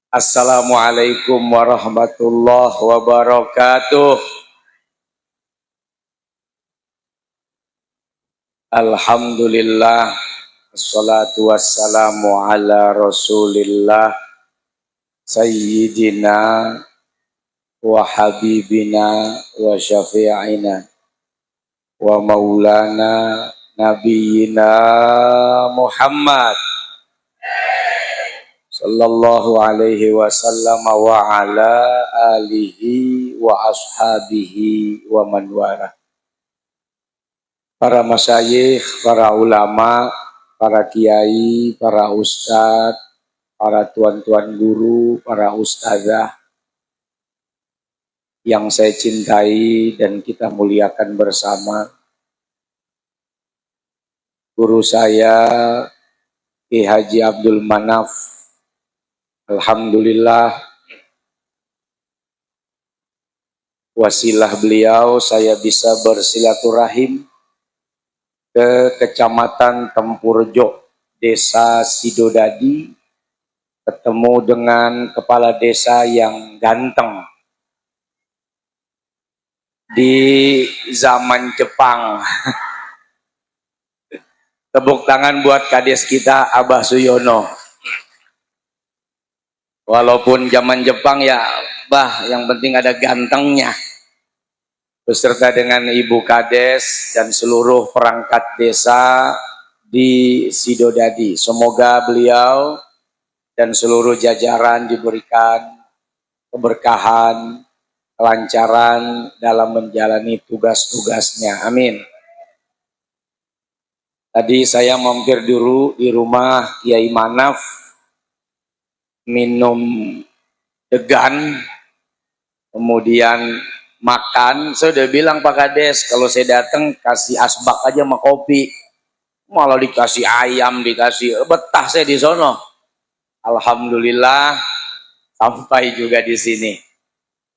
Assalamualaikum warahmatullahi wabarakatuh. Alhamdulillah, assalatu wassalamu ala rasulillah, sayyidina wa habibina wa syafi'ina wa maulana nabiyina Muhammad sallallahu alaihi wasallam wa ala alihi wa ashabihi wa man wala. Para masyayikh, para ulama, para kiai, para ustadz, para tuan-tuan guru, para ustazah yang saya cintai dan kita muliakan bersama. Guru saya Ki Haji Abdul Manaf, alhamdulillah wasilah beliau saya bisa bersilaturahim ke Kecamatan Tempurjo, Desa Sidodadi, ketemu dengan kepala desa yang ganteng di zaman Jepang. Tepuk tangan buat kades kita Abah Suyono. Walaupun zaman Jepang ya, bah, yang penting ada gantengnya. Beserta dengan Ibu Kades dan seluruh perangkat desa di Sidodadi. Semoga beliau dan seluruh jajaran diberikan keberkahan, kelancaran dalam menjalani tugas-tugasnya. Amin. Tadi saya mampir dulu di rumah Kiai Manaf, minum degan, kemudian makan. Saya udah bilang Pak Kades, kalau saya datang kasih asbak aja sama kopi. Malah dikasih ayam, dikasih, betah saya di sono. Alhamdulillah sampai juga di sini.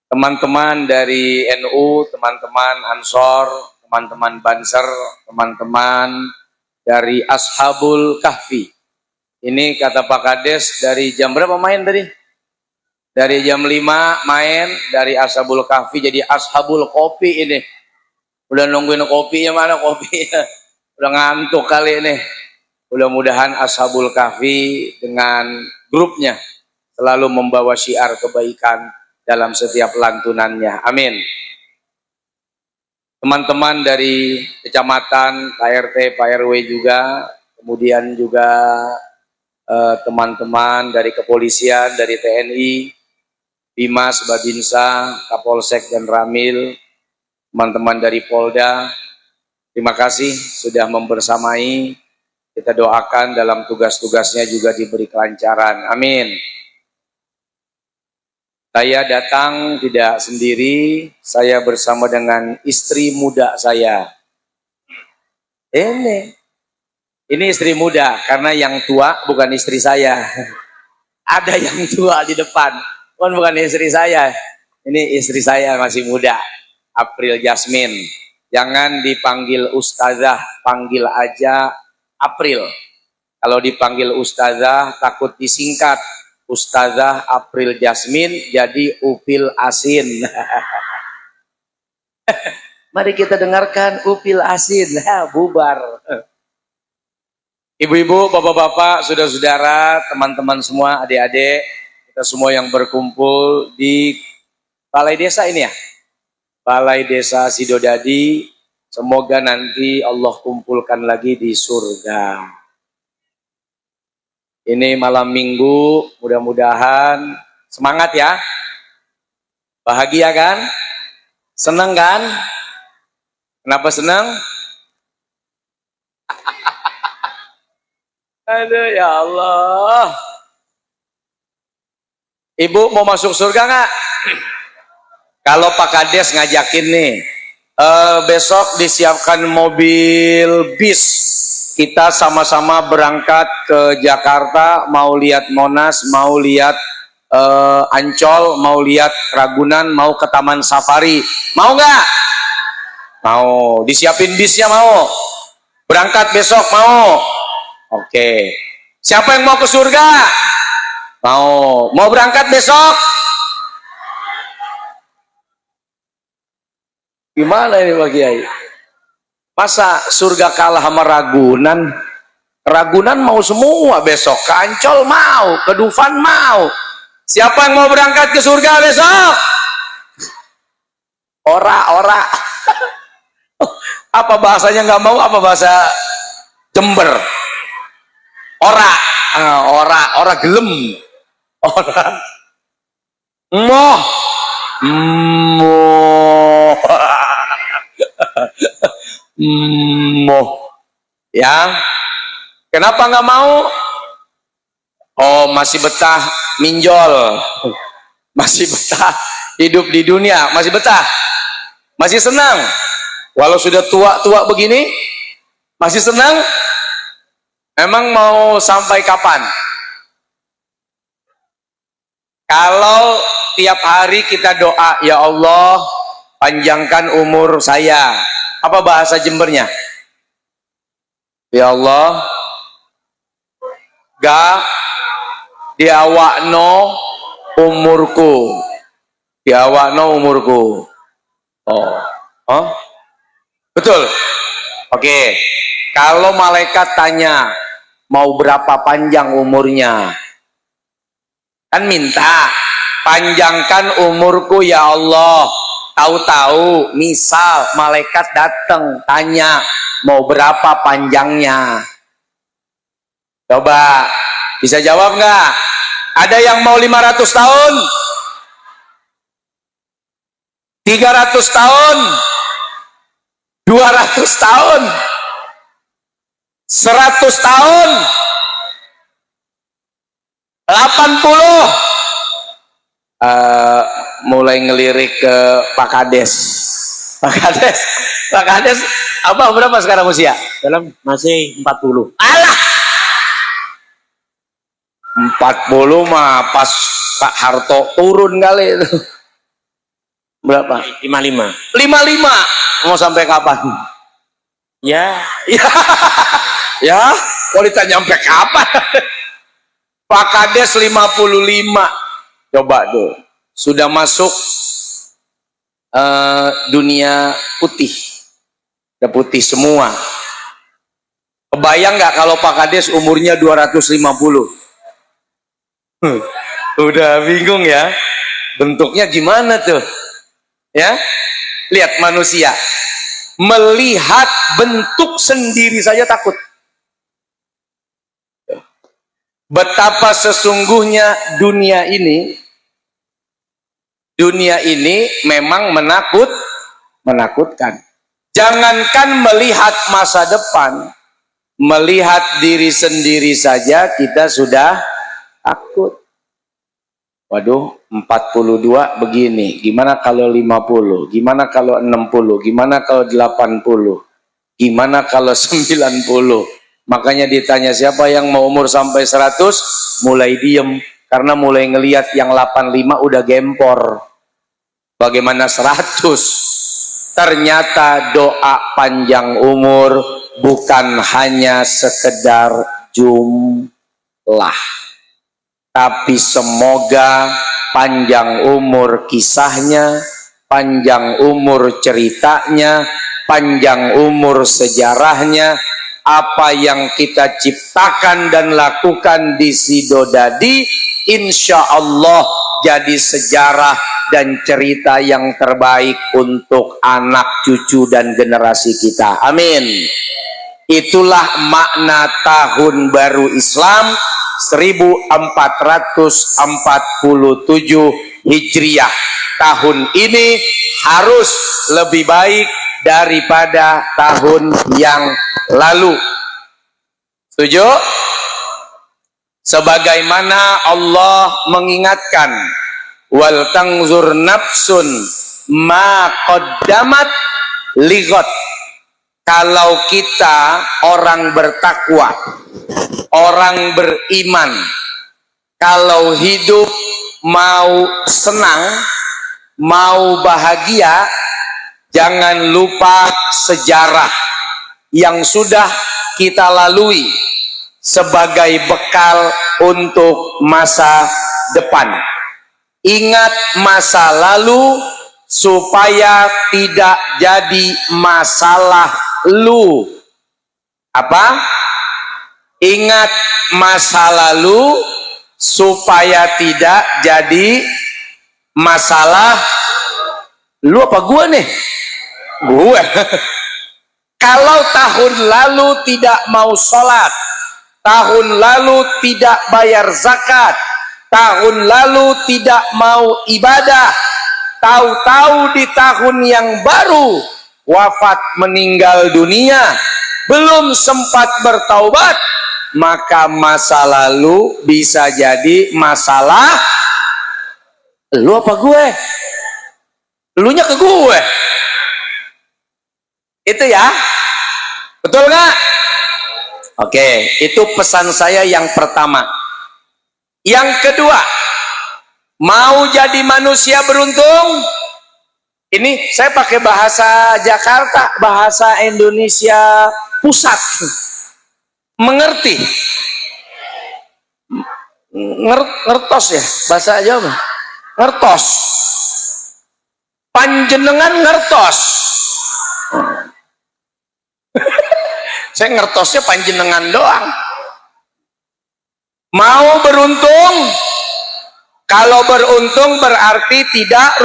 Teman-teman dari NU, teman-teman Ansor, teman-teman Banser, teman-teman dari Ashabul Kahfi. Ini kata Pak Kades dari jam berapa main tadi? Dari jam 5 main, dari Ashabul Kahfi jadi Ashabul Kopi ini. Udah nungguin kopinya, mana kopinya? Udah ngantuk kali ini. Mudah-mudahan Ashabul Kahfi dengan grupnya selalu membawa syiar kebaikan dalam setiap lantunannya. Amin. Teman-teman dari kecamatan, Pak RT, Pak RW juga, kemudian juga teman-teman dari kepolisian, dari TNI, Bimas, Babinsa, Kapolsek dan Ramil, teman-teman dari Polda, terima kasih sudah membersamai. Kita doakan dalam tugas-tugasnya juga diberi kelancaran. Amin. Saya datang tidak sendiri, saya bersama dengan istri muda saya. Ini istri muda, karena yang tua bukan istri saya. Ada yang tua di depan, bukan istri saya. Ini istri saya masih muda, April Jasmine. Jangan dipanggil ustazah, panggil aja April. Kalau dipanggil ustazah takut disingkat. Ustazah April Jasmine jadi Upil Asin. Mari kita dengarkan Upil Asin. Bubar. Ibu-ibu, bapak-bapak, saudara-saudara, teman-teman semua, adik-adik, kita semua yang berkumpul di Balai Desa ini ya. Balai Desa Sidodadi, semoga nanti Allah kumpulkan lagi di surga. Ini malam minggu, mudah-mudahan semangat ya. Bahagia kan? Senang kan? Kenapa senang? Aduh ya Allah. Ibu mau masuk surga nggak? Kalau Pak Kades ngajakin nih, besok disiapkan mobil bis. Kita sama-sama berangkat ke Jakarta, mau lihat Monas, mau lihat Ancol, mau lihat Ragunan, mau ke Taman Safari. Mau nggak? Mau. Disiapin bisnya mau? Berangkat besok mau? Oke. Siapa yang mau ke surga? Mau berangkat besok? Gimana ini Pak Kiai? Masa surga kalah sama Ragunan? Ragunan mau semua besok, ke Ancol mau, ke Dufan mau. Siapa yang mau berangkat ke surga besok? Ora. Apa bahasanya nggak mau? Apa bahasa Jember? Ora gelem. Ora. Moh. Moh. Ya. Kenapa nggak mau? Oh, masih betah minjol, masih betah hidup di dunia, masih betah, masih senang. Walau sudah tua-tua begini, masih senang. Emang mau sampai kapan? Kalau tiap hari kita doa, ya Allah, panjangkan umur saya. Apa bahasa Jembernya? Ya Allah, ga diawakno umurku, oh betul. Oke, kalau malaikat tanya mau berapa panjang umurnya, kan minta panjangkan umurku ya Allah. Tahu-tahu misal malaikat datang tanya mau berapa panjangnya, coba bisa jawab nggak? Ada yang mau 500 tahun? 300 tahun? 200 tahun? 100 tahun? 80? Mulai ngelirik ke Pak Kades. Pak Kades, apa berapa sekarang usia? Masih 40. Alah, 40 mah pas Pak Harto turun kali itu. Berapa? 55. 55. Mau sampai kapan? Ya. Ya, mau ditanya sampai kapan? Pak Kades 55. Coba tuh, sudah masuk dunia putih. Udah putih semua. Kebayang nggak kalau Pak Kades umurnya 250? Udah bingung ya, bentuknya gimana tuh ya. Lihat manusia melihat bentuk sendiri saja takut. Betapa sesungguhnya dunia ini memang menakutkan. Jangankan melihat masa depan, melihat diri sendiri saja kita sudah takut. Waduh, 42 begini, gimana kalau 50, gimana kalau 60, gimana kalau 80, gimana kalau 90. Makanya ditanya siapa yang mau umur sampai 100, mulai diem, karena mulai ngelihat yang 85 udah gempor. Bagaimana 100? Ternyata doa panjang umur bukan hanya sekedar jumlah, tapi semoga panjang umur kisahnya, panjang umur ceritanya, panjang umur sejarahnya. Apa yang kita ciptakan dan lakukan di Sidodadi, insya Allah jadi sejarah dan cerita yang terbaik untuk anak, cucu, dan generasi kita. Amin. Itulah makna tahun baru Islam 1447 Hijriah. Tahun ini harus lebih baik daripada tahun yang lalu. Setuju? Sebagaimana Allah mengingatkan, wal tangzur nafsun ma qaddamat ligot. Kalau kita orang bertakwa, orang beriman, kalau hidup mau senang, mau bahagia, jangan lupa sejarah yang sudah kita lalui, sebagai bekal untuk masa depan. Ingat masa lalu supaya tidak jadi masalah lu. Apa? Ingat masa lalu supaya tidak jadi masalah lu. Apa gua nih? Gue. Kalau tahun lalu tidak mau sholat, tahun lalu tidak bayar zakat, tahun lalu tidak mau ibadah, tahu-tahu di tahun yang baru wafat meninggal dunia, belum sempat bertaubat, maka masa lalu bisa jadi masalah lu. Apa gue? Elunya ke gue. Itu ya, betul nggak? Oke, itu pesan saya yang pertama. Yang kedua, mau jadi manusia beruntung, ini saya pakai bahasa Jakarta, bahasa Indonesia pusat. Mengerti? Ngertos ya, bahasa Jawa. Ngertos. Panjenengan ngertos. Saya ngertosnya panjenengan doang. Mau beruntung, kalau beruntung berarti tidak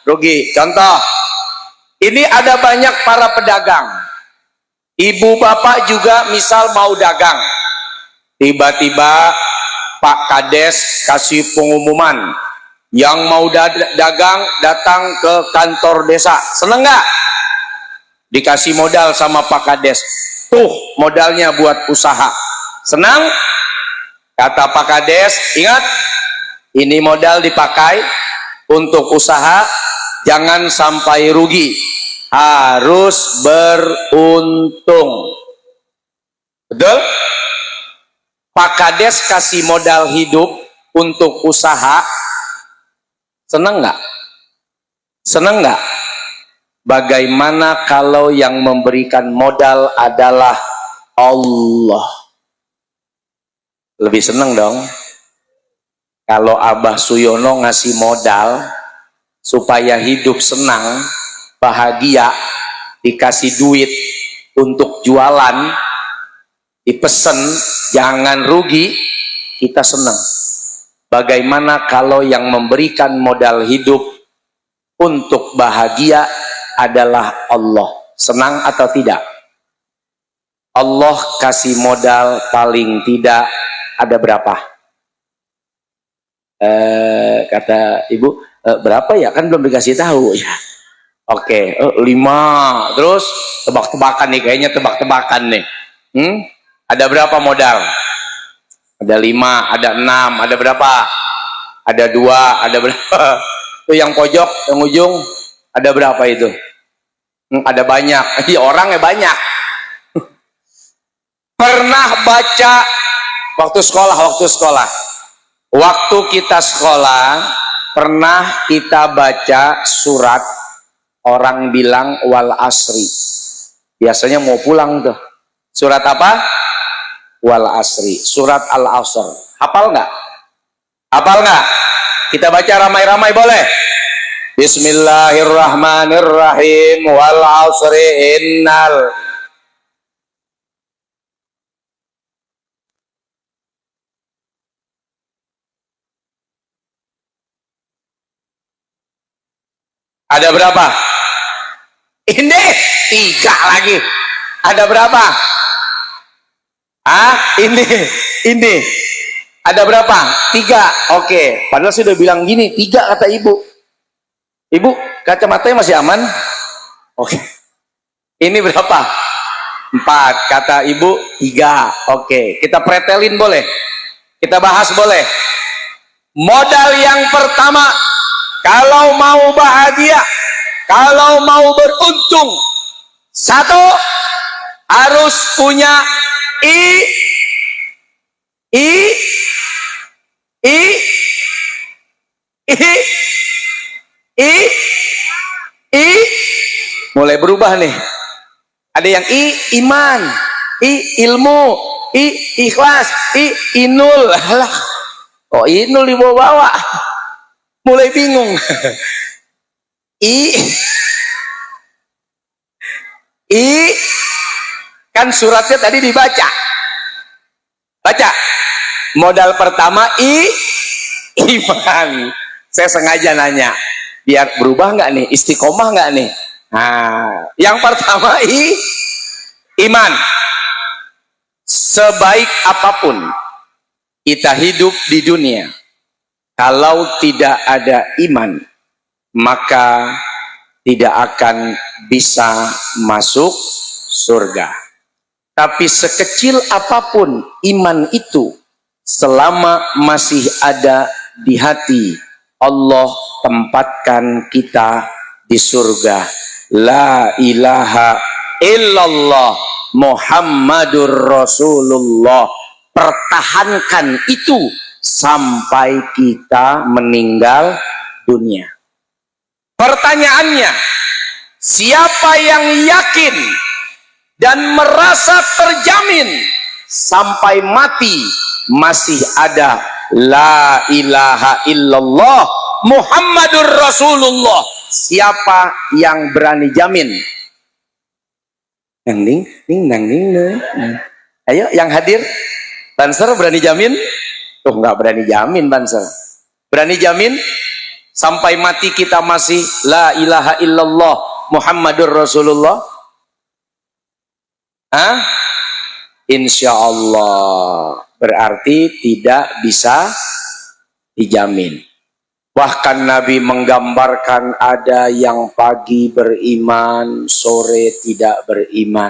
rugi. Contoh, ini ada banyak para pedagang, ibu bapak juga misal mau dagang, tiba-tiba Pak Kades kasih pengumuman, yang mau dagang datang ke kantor desa. Seneng nggak? Dikasih modal sama Pak Kades, tuh modalnya buat usaha. Senang? Kata Pak Kades, ingat, ini modal dipakai untuk usaha, jangan sampai rugi, harus beruntung. Betul? Pak Kades kasih modal hidup untuk usaha. Senang nggak? Senang nggak? Bagaimana kalau yang memberikan modal adalah Allah? Lebih seneng dong. Kalau Abah Suyono ngasih modal supaya hidup senang, bahagia, dikasih duit untuk jualan, dipesen jangan rugi, kita senang. Bagaimana kalau yang memberikan modal hidup untuk bahagia adalah Allah? Senang atau tidak? Allah kasih modal paling tidak ada berapa? Kata ibu, berapa ya? Kan belum dikasih tahu ya. Oke, 5. Terus tebak-tebakan nih, kayaknya tebak-tebakan nih. Ada berapa modal? Ada 5, ada 6, ada berapa? Ada 2, ada berapa? Itu yang pojok, yang ujung, ada berapa itu? Ada banyak. Orangnya banyak. Pernah baca waktu kita sekolah, pernah kita baca surat, orang bilang wal asri. Biasanya mau pulang tuh. Surat apa? Wal asri. Surat al-asr. Hafal nggak? Hafal nggak? Kita baca ramai-ramai boleh? Bismillahirrahmanirrahim. Wal asri innal. Ada berapa? Ini 3 lagi. Ada berapa? Ini. Ada berapa? 3. Oke. Padahal sudah bilang gini, 3 kata ibu. Ibu, kacamatanya masih aman? Oke. Ini berapa? 4. Kata ibu 3. Oke. Kita pretelin boleh? Kita bahas boleh? Modal yang pertama, kalau mau bahagia, kalau mau beruntung, 1, harus punya mulai berubah nih. Ada yang iman, ilmu, Ikhlas, Inul. Alah, kok Inul dibawa-bawa? Mulai bingung. I kan suratnya tadi dibaca. Baca. Modal pertama iman. Saya sengaja nanya biar berubah nggak nih, istiqomah nggak nih. Nah, yang pertama iman. Sebaik apapun kita hidup di dunia, kalau tidak ada iman, maka tidak akan bisa masuk surga. Tapi sekecil apapun iman itu, selama masih ada di hati, Allah tempatkan kita di surga. La ilaha illallah Muhammadur Rasulullah. Pertahankan itu sampai kita meninggal dunia. Pertanyaannya, siapa yang yakin dan merasa terjamin sampai mati masih ada la ilaha illallah Muhammadur Rasulullah? Siapa yang berani jamin? Ayo yang hadir, Banser berani jamin? Tuh nggak berani jamin Banser. Berani jamin sampai mati kita masih la ilaha illallah Muhammadur Rasulullah? Hah? Insya Allah berarti tidak bisa dijamin. Bahkan Nabi menggambarkan ada yang pagi beriman, sore tidak beriman.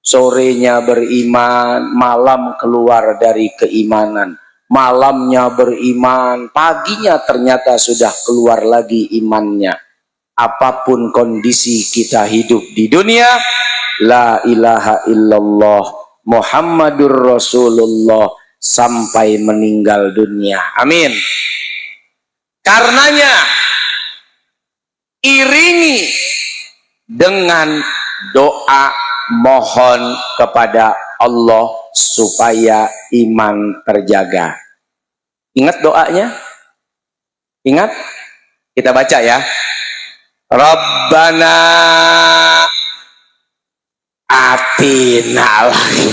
Sorenya beriman, malam keluar dari keimanan. Malamnya beriman, paginya ternyata sudah keluar lagi imannya. Apapun kondisi kita hidup di dunia, la ilaha illallah Muhammadur Rasulullah sampai meninggal dunia. Amin. Karenanya iringi dengan doa mohon kepada Allah supaya iman terjaga. Ingat doanya? Ingat? Kita baca ya. Rabbana atina lagi.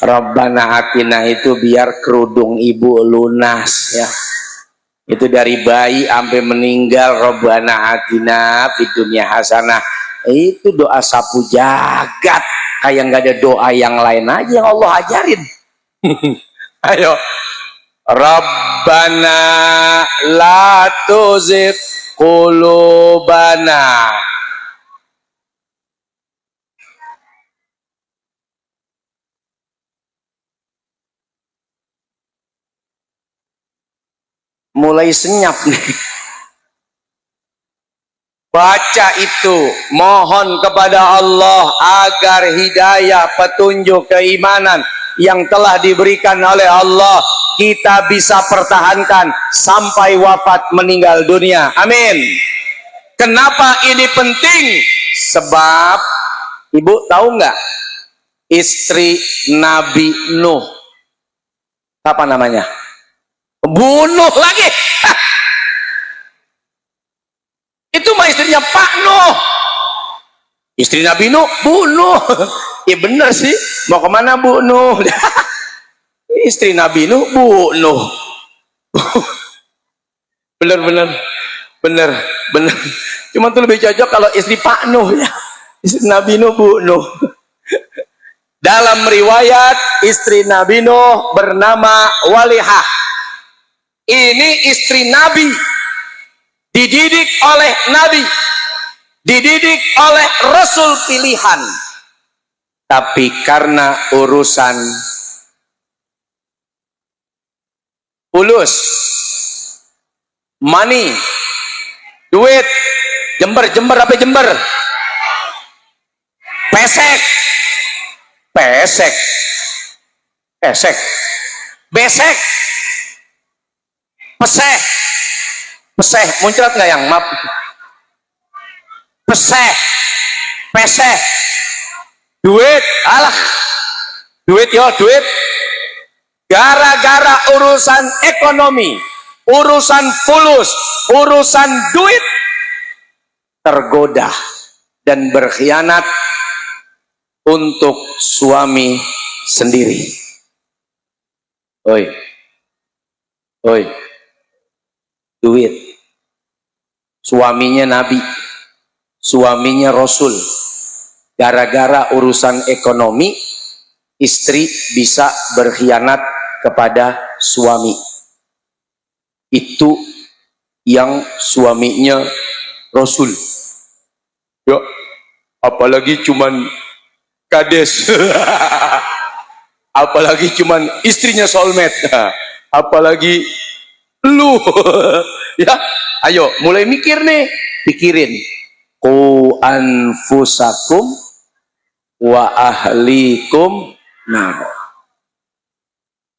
Rabbana atina itu biar kerudung ibu lunas ya. Itu dari bayi sampai meninggal. Rabbana atina fid dunya hasanah. Itu doa sapu jagat. Kayak nggak ada doa yang lain aja yang Allah ajarin. Ayo. Rabbana la tuzigh qulubana. Mulai senyap nih. Baca itu, mohon kepada Allah agar hidayah, petunjuk, keimanan yang telah diberikan oleh Allah kita bisa pertahankan sampai wafat meninggal dunia. Amin. Kenapa ini penting? Sebab ibu tahu nggak istri Nabi Nuh apa namanya? Bunuh lagi. Itu mah istrinya Pak Nuh. Istri Nabi Nuh bunuh. Ya bener sih. Mau kemana Bu Nuh? Istri Nabi Nuh bunuh. Bener. Cuma tuh lebih cocok kalau istri Pak Nuh ya. Istri Nabi Nuh bunuh. Dalam riwayat istri Nabi Nuh bernama Walihah. Ini istri Nabi, dididik oleh Nabi, dididik oleh Rasul pilihan. Tapi karena urusan ulus, money, duit, Jember apa Jember? Pesek, besek, peseh, muncrat nggak yang? Maaf. Peseh, Duit, alah. Duit yo, duit. Gara-gara urusan ekonomi, urusan fulus, urusan duit, tergoda dan berkhianat untuk suami sendiri. Oi, oi, duit. Suaminya Nabi, suaminya Rasul. Gara-gara urusan ekonomi, istri bisa berkhianat kepada suami. Itu yang suaminya Rasul. Ya, apalagi cuman kades. Apalagi cuman istrinya soulmate. Apalagi lu. Ya, ayo mulai mikir nih, pikirin. Qu anfusakum wa ahlikum nar.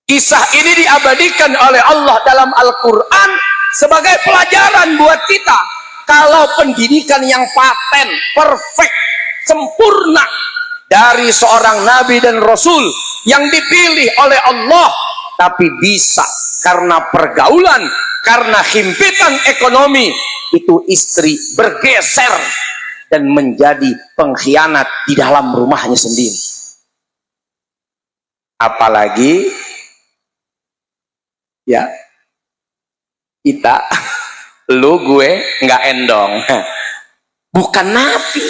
Kisah ini diabadikan oleh Allah dalam Al-Quran sebagai pelajaran buat kita. Kalau pendidikan yang paten, perfect, sempurna dari seorang Nabi dan Rasul yang dipilih oleh Allah, tapi bisa karena pergaulan, karena himpitan ekonomi, itu istri bergeser dan menjadi pengkhianat di dalam rumahnya sendiri. Apalagi ya kita, lu gue nggak endong, bukan Nabi.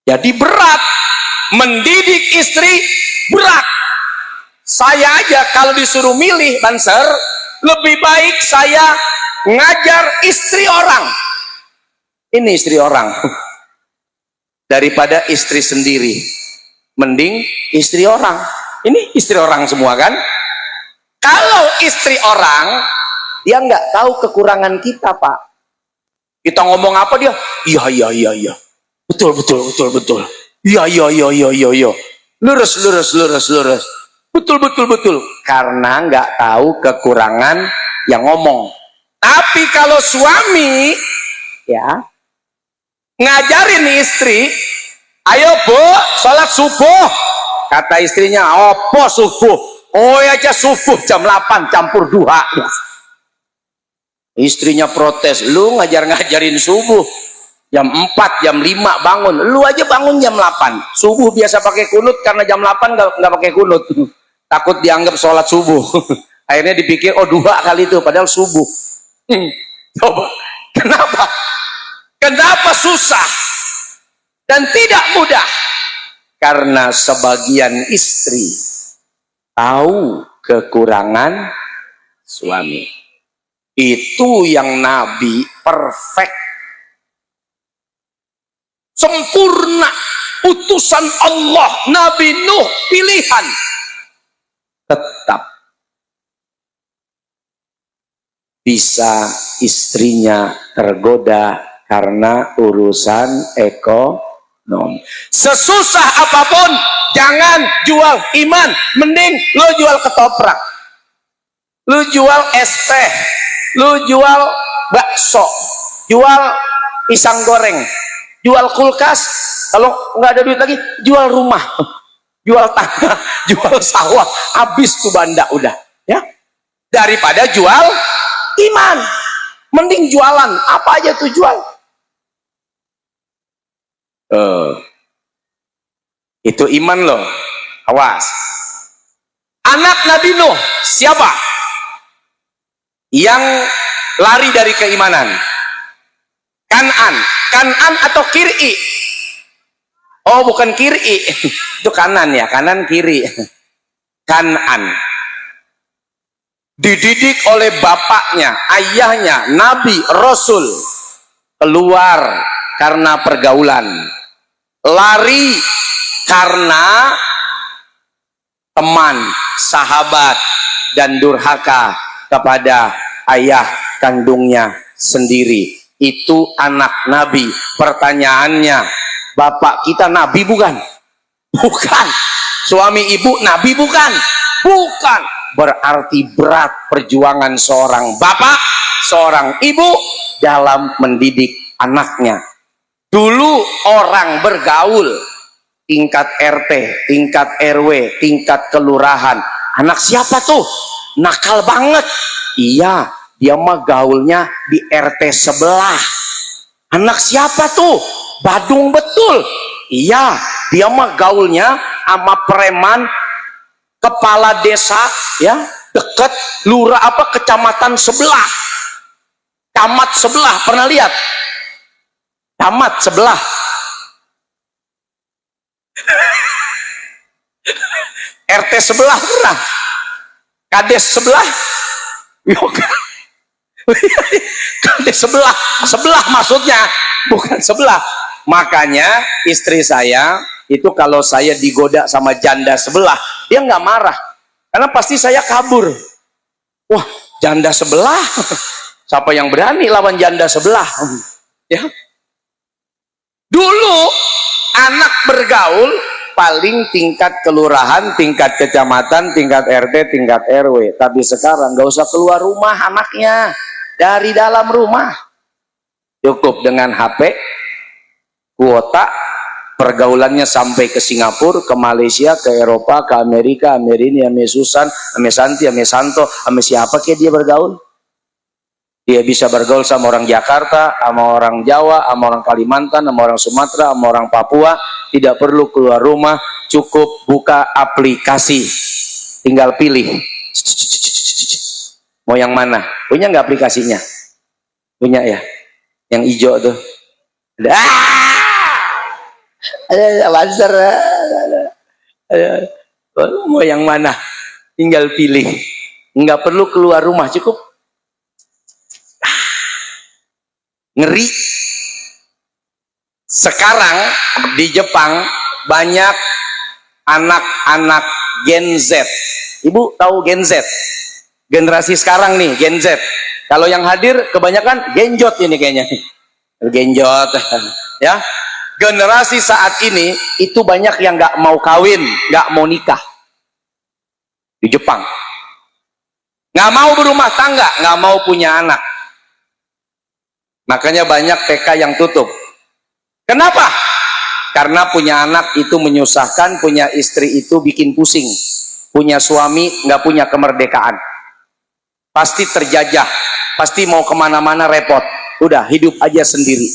Jadi berat mendidik istri, berat. Saya aja kalau disuruh milih, Banser, lebih baik saya ngajar istri orang, ini istri orang, daripada istri sendiri. Mending istri orang. Ini istri orang semua kan. Kalau istri orang, dia nggak tahu kekurangan kita, Pak. Kita ngomong apa dia? Iya. Betul. Iya. Lurus. Betul. Karena nggak tahu kekurangan yang ngomong. Tapi kalau suami, ya, ngajarin istri, ayo bu, sholat subuh. Kata istrinya, opo subuh? Oh ya aja subuh jam 8 campur duha. Istrinya protes, lu ngajarin subuh jam 4, jam 5 bangun, lu aja bangun jam 8. Subuh biasa pakai kunut, karena jam 8 nggak pakai kunut, takut dianggap sholat subuh. Akhirnya dipikir, oh duha kali itu, padahal subuh. Coba, kenapa susah dan tidak mudah? Karena sebagian istri tahu kekurangan suami. Itu yang Nabi perfect, sempurna, utusan Allah, Nabi Nuh pilihan, tetap bisa istrinya tergoda karena urusan ekonomi. Sesusah apapun, jangan jual iman, mending lo jual ketoprak, lo jual es teh, lo jual bakso, jual pisang goreng, jual kulkas. Kalau nggak ada duit lagi, jual rumah, jual tanah, jual sawah, habis tuh banda udah, ya. Daripada jual iman, mending jualan apa aja tuh jual. Itu iman loh, awas. Anak Nabi Nuh siapa yang lari dari keimanan? Kan'an atau Kir'i? Oh bukan Kir'i, itu kanan ya, kanan kiri. Kan'an dididik oleh bapaknya, ayahnya, Nabi, Rasul, keluar karena pergaulan, lari karena teman, sahabat, dan durhaka kepada ayah kandungnya sendiri. Itu anak Nabi. Pertanyaannya, bapak kita Nabi bukan? Bukan. Suami ibu Nabi bukan? Bukan. Berarti berat perjuangan seorang bapak, seorang ibu dalam mendidik anaknya. Dulu orang bergaul tingkat RT, tingkat RW, tingkat kelurahan. Anak siapa tuh? Nakal banget. Iya, dia mah gaulnya di RT sebelah. Anak siapa tuh? Badung betul. Iya, dia mah gaulnya sama preman kepala desa, ya, deket lurah apa kecamatan sebelah. Camat sebelah, pernah lihat? Camat sebelah. RT sebelah pernah? Kades sebelah? Kades sebelah, sebelah maksudnya, bukan sebelah. Makanya istri saya itu kalau saya digoda sama janda sebelah, dia nggak marah, karena pasti saya kabur. Wah, janda sebelah, siapa yang berani lawan janda sebelah? Ya, dulu anak bergaul paling tingkat kelurahan, tingkat kecamatan, tingkat RT, tingkat RW. Tapi sekarang nggak usah keluar rumah anaknya, dari dalam rumah cukup dengan HP, kuota, pergaulannya sampai ke Singapura, ke Malaysia, ke Eropa, ke Amerika, Amerini, Ame Susan, Ame Santi, Ame Santo, Ame siapa kayak dia bergaul. Dia bisa bergaul sama orang Jakarta, sama orang Jawa, sama orang Kalimantan, sama orang Sumatera, sama orang Papua. Tidak perlu keluar rumah, cukup buka aplikasi, tinggal pilih mau yang mana. Punya nggak aplikasinya? Punya ya, yang hijau tuh. Ada banser. Mau yang mana? Tinggal pilih. Nggak perlu keluar rumah, cukup. Ngeri. Sekarang di Jepang banyak anak-anak Gen Z. Ibu tahu Gen Z? Generasi sekarang nih, Gen Z. Kalau yang hadir kebanyakan genjot ini kayaknya. Genjot. Ya. Generasi saat ini itu banyak yang nggak mau kawin, nggak mau nikah. Di Jepang. Nggak mau berumah tangga, nggak mau punya anak. Makanya banyak TK yang tutup. Kenapa? Karena punya anak itu menyusahkan, punya istri itu bikin pusing, punya suami nggak punya kemerdekaan, pasti terjajah, pasti mau kemana-mana repot, udah hidup aja sendiri.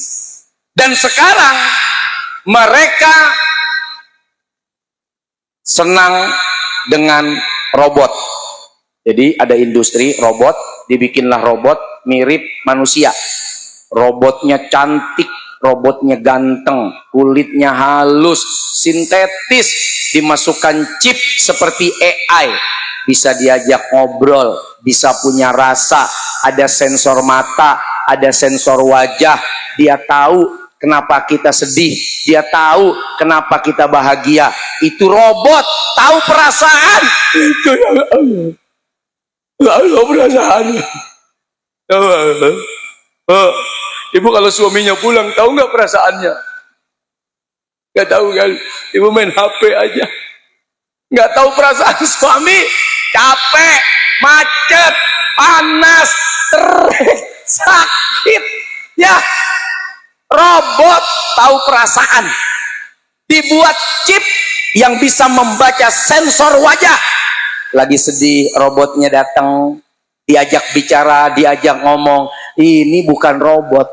Dan sekarang mereka senang dengan robot. Jadi ada industri robot, dibikinlah robot mirip manusia. Robotnya cantik, robotnya ganteng, kulitnya halus, sintetis, dimasukkan chip seperti AI, bisa diajak ngobrol, bisa punya rasa, ada sensor mata, ada sensor wajah, dia tahu kenapa kita sedih, dia tahu kenapa kita bahagia. Itu robot, tahu perasaan. Itu yang tahu perasaan. Ibu kalau suaminya pulang, tahu nggak perasaannya? Nggak tahu kan? Ibu main HP aja, nggak tahu perasaan suami. Capek, macet, panas, terik, sakit, ya. Robot tahu perasaan, dibuat chip yang bisa membaca sensor wajah. Lagi sedih, robotnya datang, diajak bicara, diajak ngomong. Ini bukan robot,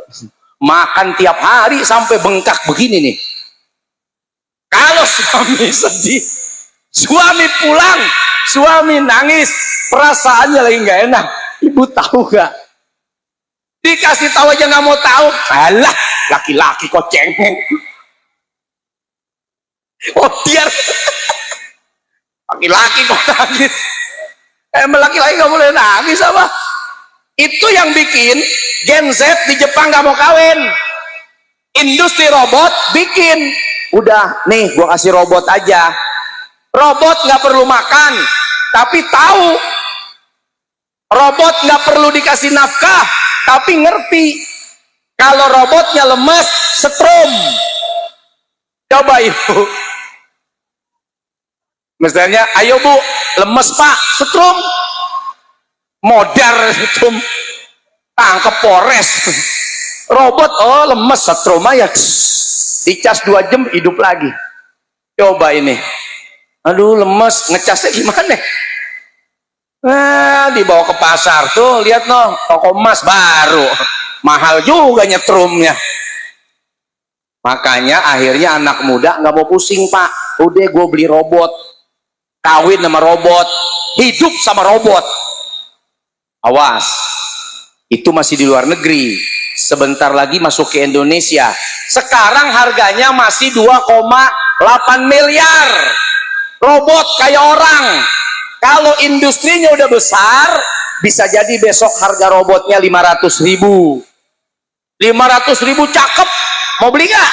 makan tiap hari sampai bengkak begini nih. Kalau suami sedih, suami pulang, suami nangis, perasaannya lagi nggak enak, ibu tahu nggak? Dikasih tahu aja nggak mau tahu. Alah, laki-laki kok cengeng. Oh biar laki-laki kok nangis. Laki-laki nggak boleh nangis apa? Itu yang bikin Gen Z di Jepang nggak mau kawin. Industri robot bikin, udah nih gua kasih robot aja. Robot nggak perlu makan, tapi tahu. Robot nggak perlu dikasih nafkah, tapi ngerti. Kalau robotnya lemes, setrum. Coba ibu. Misalnya, ayo bu, lemes pak, setrum. Modar setrum. Tangkep Polres. Robot, oh lemes, setroma ya, dicas 2 jam hidup lagi. Coba ini, aduh lemes, ngecasnya gimana? Dibawa ke pasar tuh, lihat no, toko emas baru, mahal juga nyetrumnya. Makanya akhirnya anak muda nggak mau pusing, Pak, udah gue beli robot, kawin sama robot, hidup sama robot. Awas, itu masih di luar negeri, sebentar lagi masuk ke Indonesia. Sekarang harganya masih 2,8 miliar. Robot kayak orang. Kalau industrinya udah besar, bisa jadi besok harga robotnya 500.000. 500.000 cakep, mau beli nggak?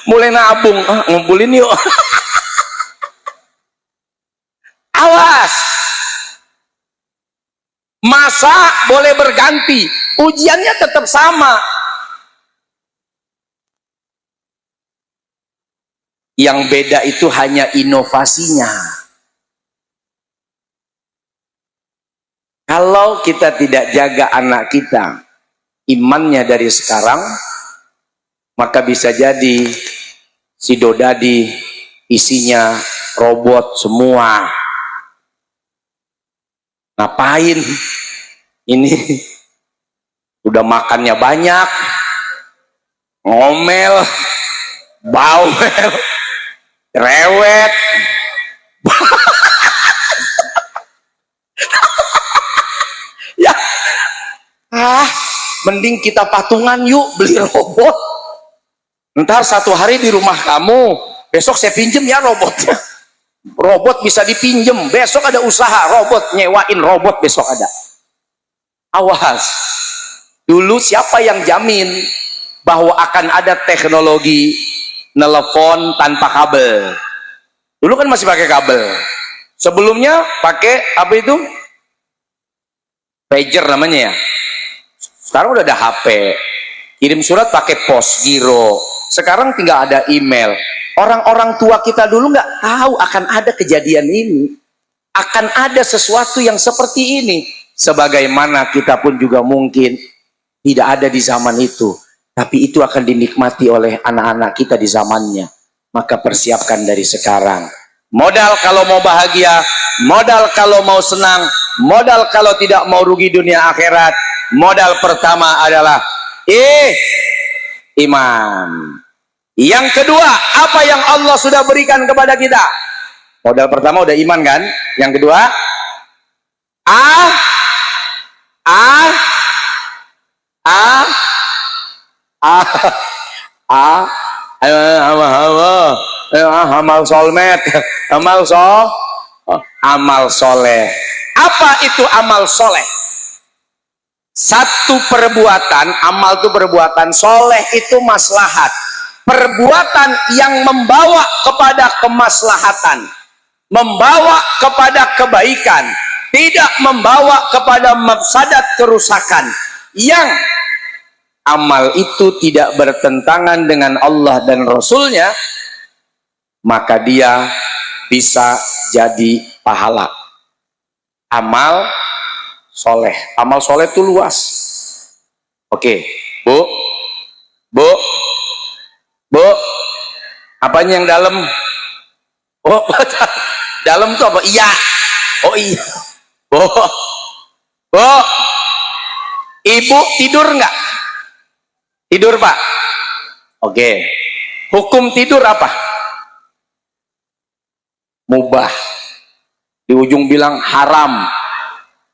Mulai nabung, ngumpulin yuk. Awas, masa boleh berganti, ujiannya tetap sama. Yang beda itu hanya inovasinya. Kalau kita tidak jaga anak kita imannya dari sekarang, maka bisa jadi si Dodadi isinya robot semua. Ngapain ini? Udah makannya banyak, ngomel, bawel, rewet. Ya, mending kita patungan yuk beli robot. Ntar 1 hari di rumah kamu, besok saya pinjem ya robotnya. Robot bisa dipinjem, besok ada usaha robot, nyewain robot besok ada. Awas, dulu siapa yang jamin bahwa akan ada teknologi nelpon tanpa kabel? Dulu kan masih pakai kabel, sebelumnya pakai apa itu, pager namanya ya. Sekarang udah ada HP, kirim surat pakai pos giro, sekarang tinggal ada email. Orang-orang tua kita dulu nggak tahu akan ada kejadian ini, akan ada sesuatu yang seperti ini. Sebagaimana kita pun juga mungkin tidak ada di zaman itu, tapi itu akan dinikmati oleh anak-anak kita di zamannya. Maka persiapkan dari sekarang. Modal kalau mau bahagia, modal kalau mau senang, modal kalau tidak mau rugi dunia akhirat. Modal pertama adalah iman. Yang kedua, apa yang Allah sudah berikan kepada kita? Modal pertama udah iman kan? Yang kedua, amal solmet, amal soleh. Apa itu amal soleh? Satu perbuatan, amal itu perbuatan, soleh itu maslahat. Perbuatan yang membawa kepada kemaslahatan, membawa kepada kebaikan, tidak membawa kepada mafsadat kerusakan, yang amal itu tidak bertentangan dengan Allah dan Rasulnya, maka dia bisa jadi pahala. Amal soleh. Amal soleh itu luas. Oke, Bu, apanya yang dalam? Oh, dalam itu apa? Iya. Oh iya. Bu, Ibu tidur nggak? Tidur, Pak. Oke. Hukum tidur apa? Mubah. Di ujung bilang haram.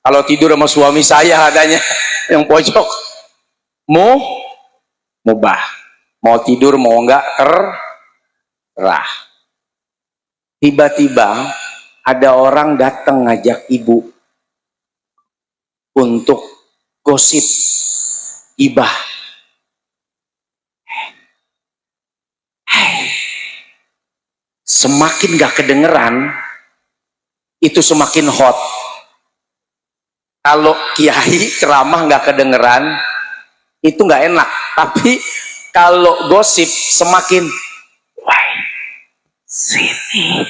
Kalau tidur sama suami saya adanya yang pojok. Mubah. Mau tidur mau enggak terserah. Tiba-tiba ada orang datang ngajak ibu untuk gosip, gibah. Semakin gak kedengeran, itu semakin hot. Kalau kiai ceramah gak kedengeran, itu gak enak. Tapi kalau gosip semakin sini,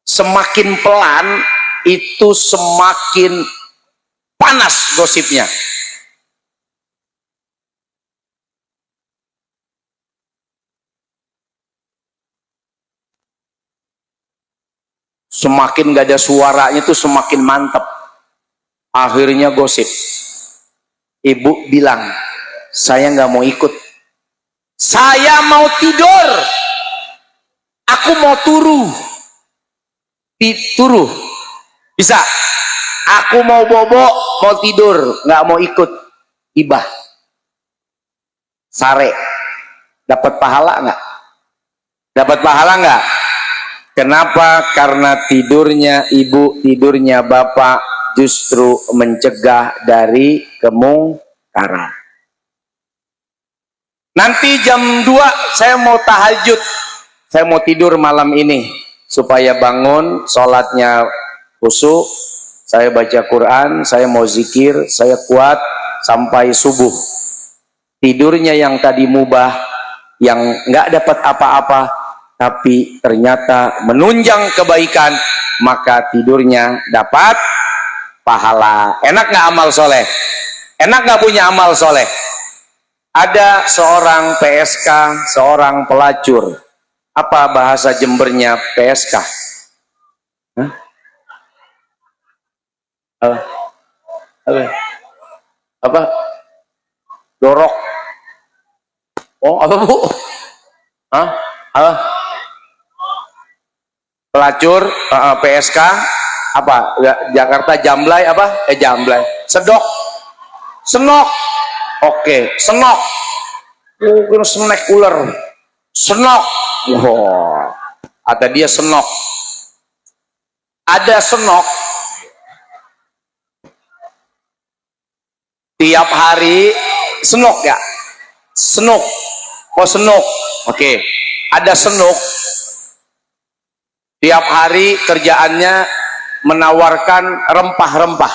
semakin pelan, itu semakin panas gosipnya. Semakin gak ada suaranya tuh semakin mantep. Akhirnya gosip. Ibu bilang, saya nggak mau ikut. Saya mau tidur. Aku mau turu. Turu. Bisa. Aku mau bobo, mau tidur, nggak mau ikut. Ibah. Sare. Dapat pahala nggak? Dapat pahala nggak? Kenapa? Karena tidurnya ibu, tidurnya bapak justru mencegah dari kemungkaran. Nanti jam 2 saya mau tahajud. Saya mau tidur malam ini supaya bangun, sholatnya khusyuk, saya baca Quran, saya mau zikir, saya kuat sampai subuh. Tidurnya yang tadi mubah, yang nggak dapat apa-apa, tapi ternyata menunjang kebaikan, maka tidurnya dapat pahala. Enak nggak amal soleh? Enak nggak punya amal soleh? Ada seorang PSK, seorang pelacur. Apa bahasa Jembernya PSK? Hah? Apa? Dorok. Oh, apa bu? Hah? Apa? Pelacur, PSK, apa? Jakarta Jamblay apa? Jamblay. Sedok. Senok. Oke, senok. Mungkin snack ular. Senok. Wow. Ada dia senok. Ada senok. Tiap hari senok ya? Senok. Oh senok. Oke. Ada senok. Tiap hari kerjaannya menawarkan rempah-rempah.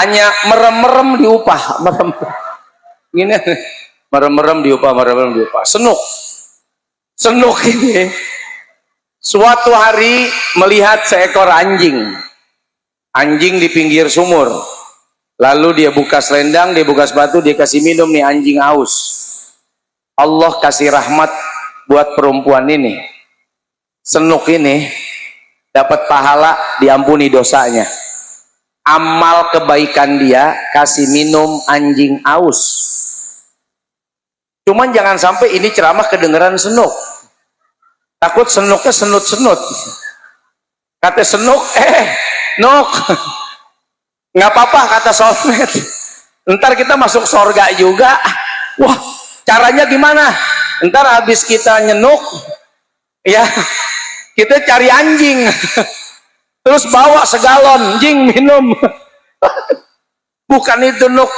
Hanya merem-merem diupah. Merem. Gini. Merem-merem diupah. Senok. Senok ini. Suatu hari melihat seekor anjing. Anjing di pinggir sumur. Lalu dia buka selendang, dia buka sepatu, dia kasih minum nih anjing haus. Allah kasih rahmat buat perempuan ini. Senuk ini dapat pahala, diampuni dosanya. Amal kebaikan dia kasih minum anjing haus. Cuman jangan sampai ini ceramah kedengeran senuk. Takut senuknya senut-senut. Kata senuk, nuk. Nggak apa-apa kata soulmate. Ntar kita masuk surga juga. Wah, caranya gimana? Ntar habis kita nyenuk, ya kita cari anjing. Terus bawa segalon, anjing minum. Bukan itu nuk.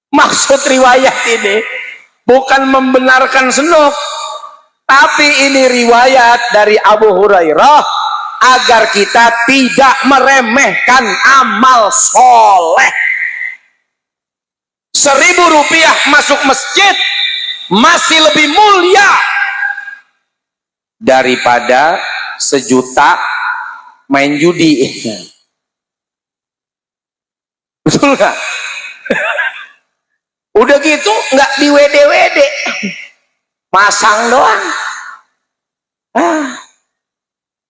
Maksud riwayat ini bukan membenarkan senuk, tapi ini riwayat dari Abu Hurairah agar kita tidak meremehkan amal soleh. 1.000 rupiah masuk masjid masih lebih mulia daripada 1 juta main judi. Betul nggak? Udah gitu nggak di WD-WD, masang doang.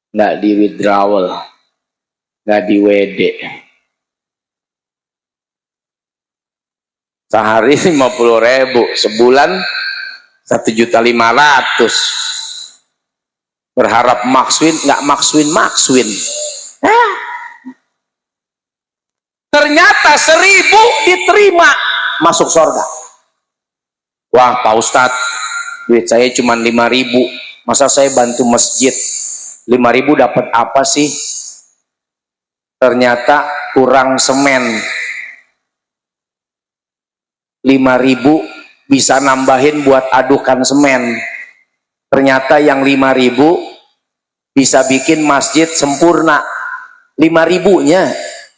Nggak di withdrawal, nggak di WD. Sehari 50.000, sebulan 1.500.000. Berharap makswin, nggak makswin. Ternyata 1.000 diterima, masuk surga. Wah Pak Ustadz, duit saya cuma 5.000, masa saya bantu masjid 5.000 dapat apa sih? Ternyata kurang semen. 5.000 bisa nambahin buat adukan semen. Ternyata yang 5.000 bisa bikin masjid sempurna. 5.000-nya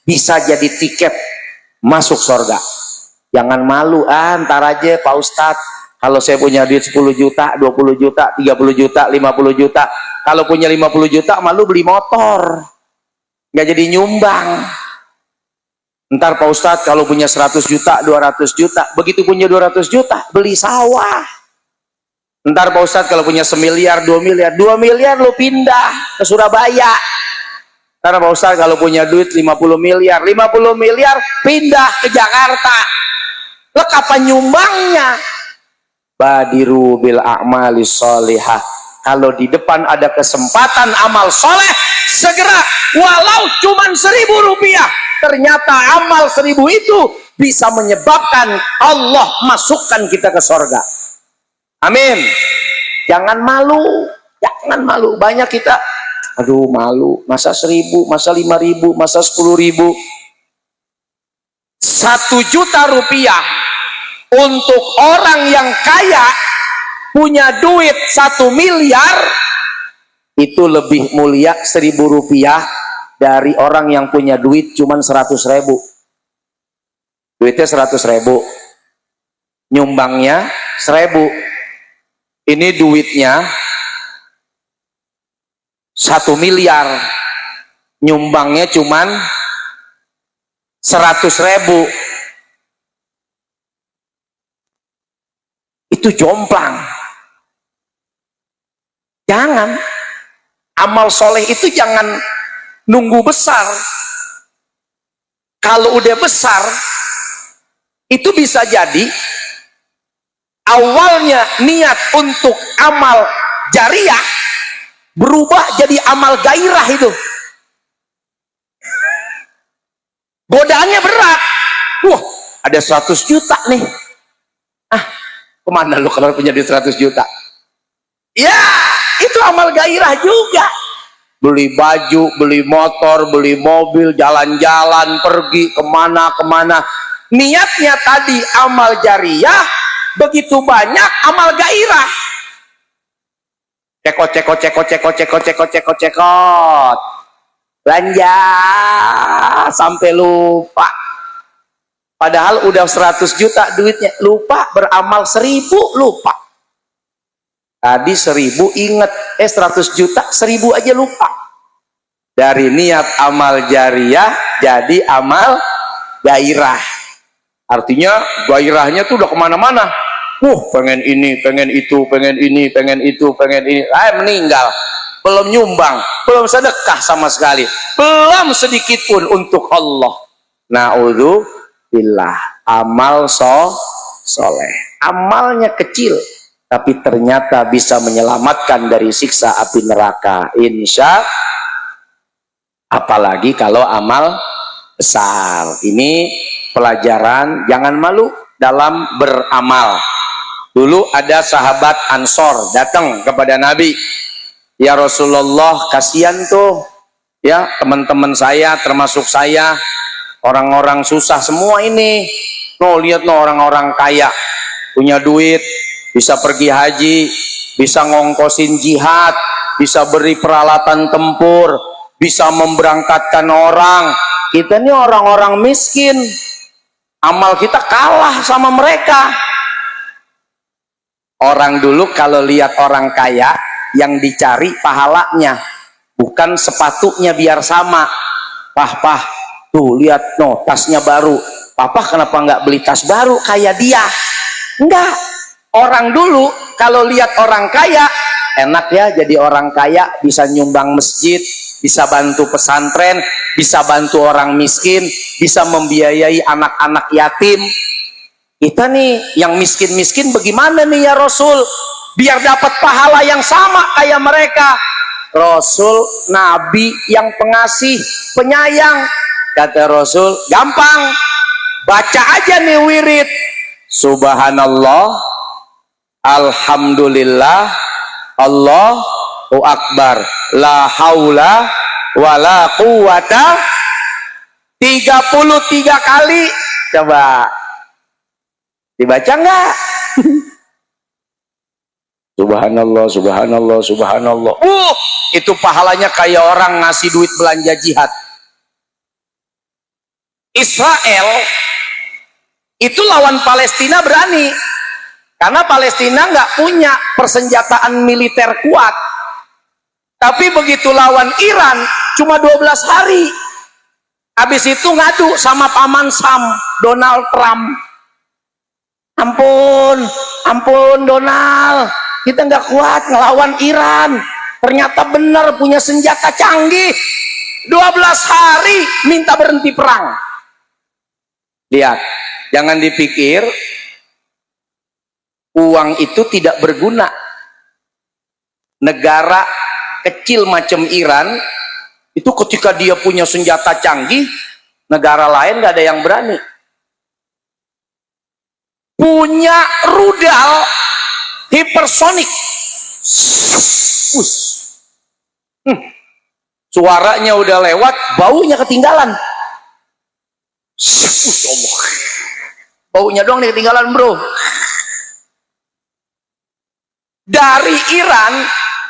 bisa jadi tiket masuk surga. Jangan malu, ntar aja Pak Ustadz. Kalau saya punya duit 10 juta, 20 juta, 30 juta, 50 juta. Kalau punya 50 juta, malu beli motor. Nggak jadi nyumbang. Ntar Pak Ustadz kalau punya 100 juta, 200 juta. Begitu punya 200 juta, beli sawah. Ntar Pak Ustadz kalau punya 1 miliar, 2 miliar, 2 miliar lu pindah ke Surabaya. Ntar Pak Ustadz kalau punya duit 50 miliar, 50 miliar pindah ke Jakarta. Lah kapan nyumbangnya? Badiru bil a'mali sholihah. Kalau di depan ada kesempatan amal soleh, segera, walau cuman 1.000 rupiah. Ternyata amal 1.000 itu bisa menyebabkan Allah masukkan kita ke sorga. Amin. Jangan malu, jangan malu. Banyak kita, aduh malu, masa 1.000, masa 5.000, masa 10.000. 1 juta rupiah untuk orang yang kaya punya duit 1 miliar itu lebih mulia 1.000 rupiah dari orang yang punya duit cuman 100.000. Duitnya 100.000, nyumbangnya 1.000. Ini duitnya 1 miliar, nyumbangnya cuman 100.000. Itu jomplang. Jangan, amal soleh itu jangan nunggu besar. Kalau udah besar, itu bisa jadi awalnya niat untuk amal jariah berubah jadi amal gairah. Itu godaannya berat. Wah, ada 100 juta nih. Kemana lu kalau punya duit 100 juta? Ya, itu amal gairah juga. Beli baju, beli motor, beli mobil, jalan-jalan, pergi kemana-kemana. Niatnya tadi amal jariah, begitu banyak amal gairah. Cekot. Belanja sampai lupa. Padahal udah 100 juta duitnya, lupa beramal 1.000, lupa. Tadi 1.000 inget, 100 juta 1.000 aja lupa. Dari niat amal jariah jadi amal gairah. Artinya gairahnya tuh udah kemana-mana. Pengen ini, pengen itu, pengen ini, pengen itu, pengen ini. Meninggal, belum nyumbang, belum sedekah sama sekali, belum sedikit pun untuk Allah. Na'udzubillah. Amal soleh, amalnya kecil, tapi ternyata bisa menyelamatkan dari siksa api neraka. Apalagi kalau amal besar. Ini pelajaran, jangan malu dalam beramal. Dulu ada sahabat Ansor datang kepada Nabi, ya Rasulullah, kasihan tuh ya teman-teman saya, termasuk saya, orang-orang susah semua ini. Lihat orang-orang kaya punya duit, bisa pergi haji, bisa ngongkosin jihad, bisa beri peralatan tempur, bisa memberangkatkan orang. Kita ini orang-orang miskin, amal kita kalah sama mereka. Orang dulu kalau lihat orang kaya, yang dicari pahalanya, bukan sepatunya biar sama. Pah, tuh lihat tasnya baru. Papa kenapa nggak beli tas baru kayak dia? Enggak. Orang dulu kalau lihat orang kaya, enak ya jadi orang kaya, bisa nyumbang masjid, bisa bantu pesantren, bisa bantu orang miskin, bisa membiayai anak-anak yatim. Kita nih yang miskin-miskin bagaimana nih ya Rasul? Biar dapat pahala yang sama kayak mereka. Rasul, Nabi yang pengasih, penyayang. Kata Rasul, gampang. Baca aja nih wirid. Subhanallah, alhamdulillah, Allahu Akbar, la haula wala quwata, 33 kali. Coba dibaca enggak? Subhanallah, subhanallah, subhanallah. Itu pahalanya kayak orang ngasih duit belanja jihad. Israel itu lawan Palestina berani, karena Palestina nggak punya persenjataan militer kuat. Tapi begitu lawan Iran cuma 12 hari. Habis itu ngadu sama paman Sam, Donald Trump. Ampun Donald, kita nggak kuat ngelawan Iran. Ternyata benar punya senjata canggih. 12 hari minta berhenti perang. Lihat, jangan dipikir uang itu tidak berguna. Negara kecil macam Iran itu ketika dia punya senjata canggih, negara lain nggak ada yang berani. Punya rudal hipersonik, suaranya udah lewat, baunya ketinggalan. Allah. Baunya doang nih ketinggalan, bro. Dari Iran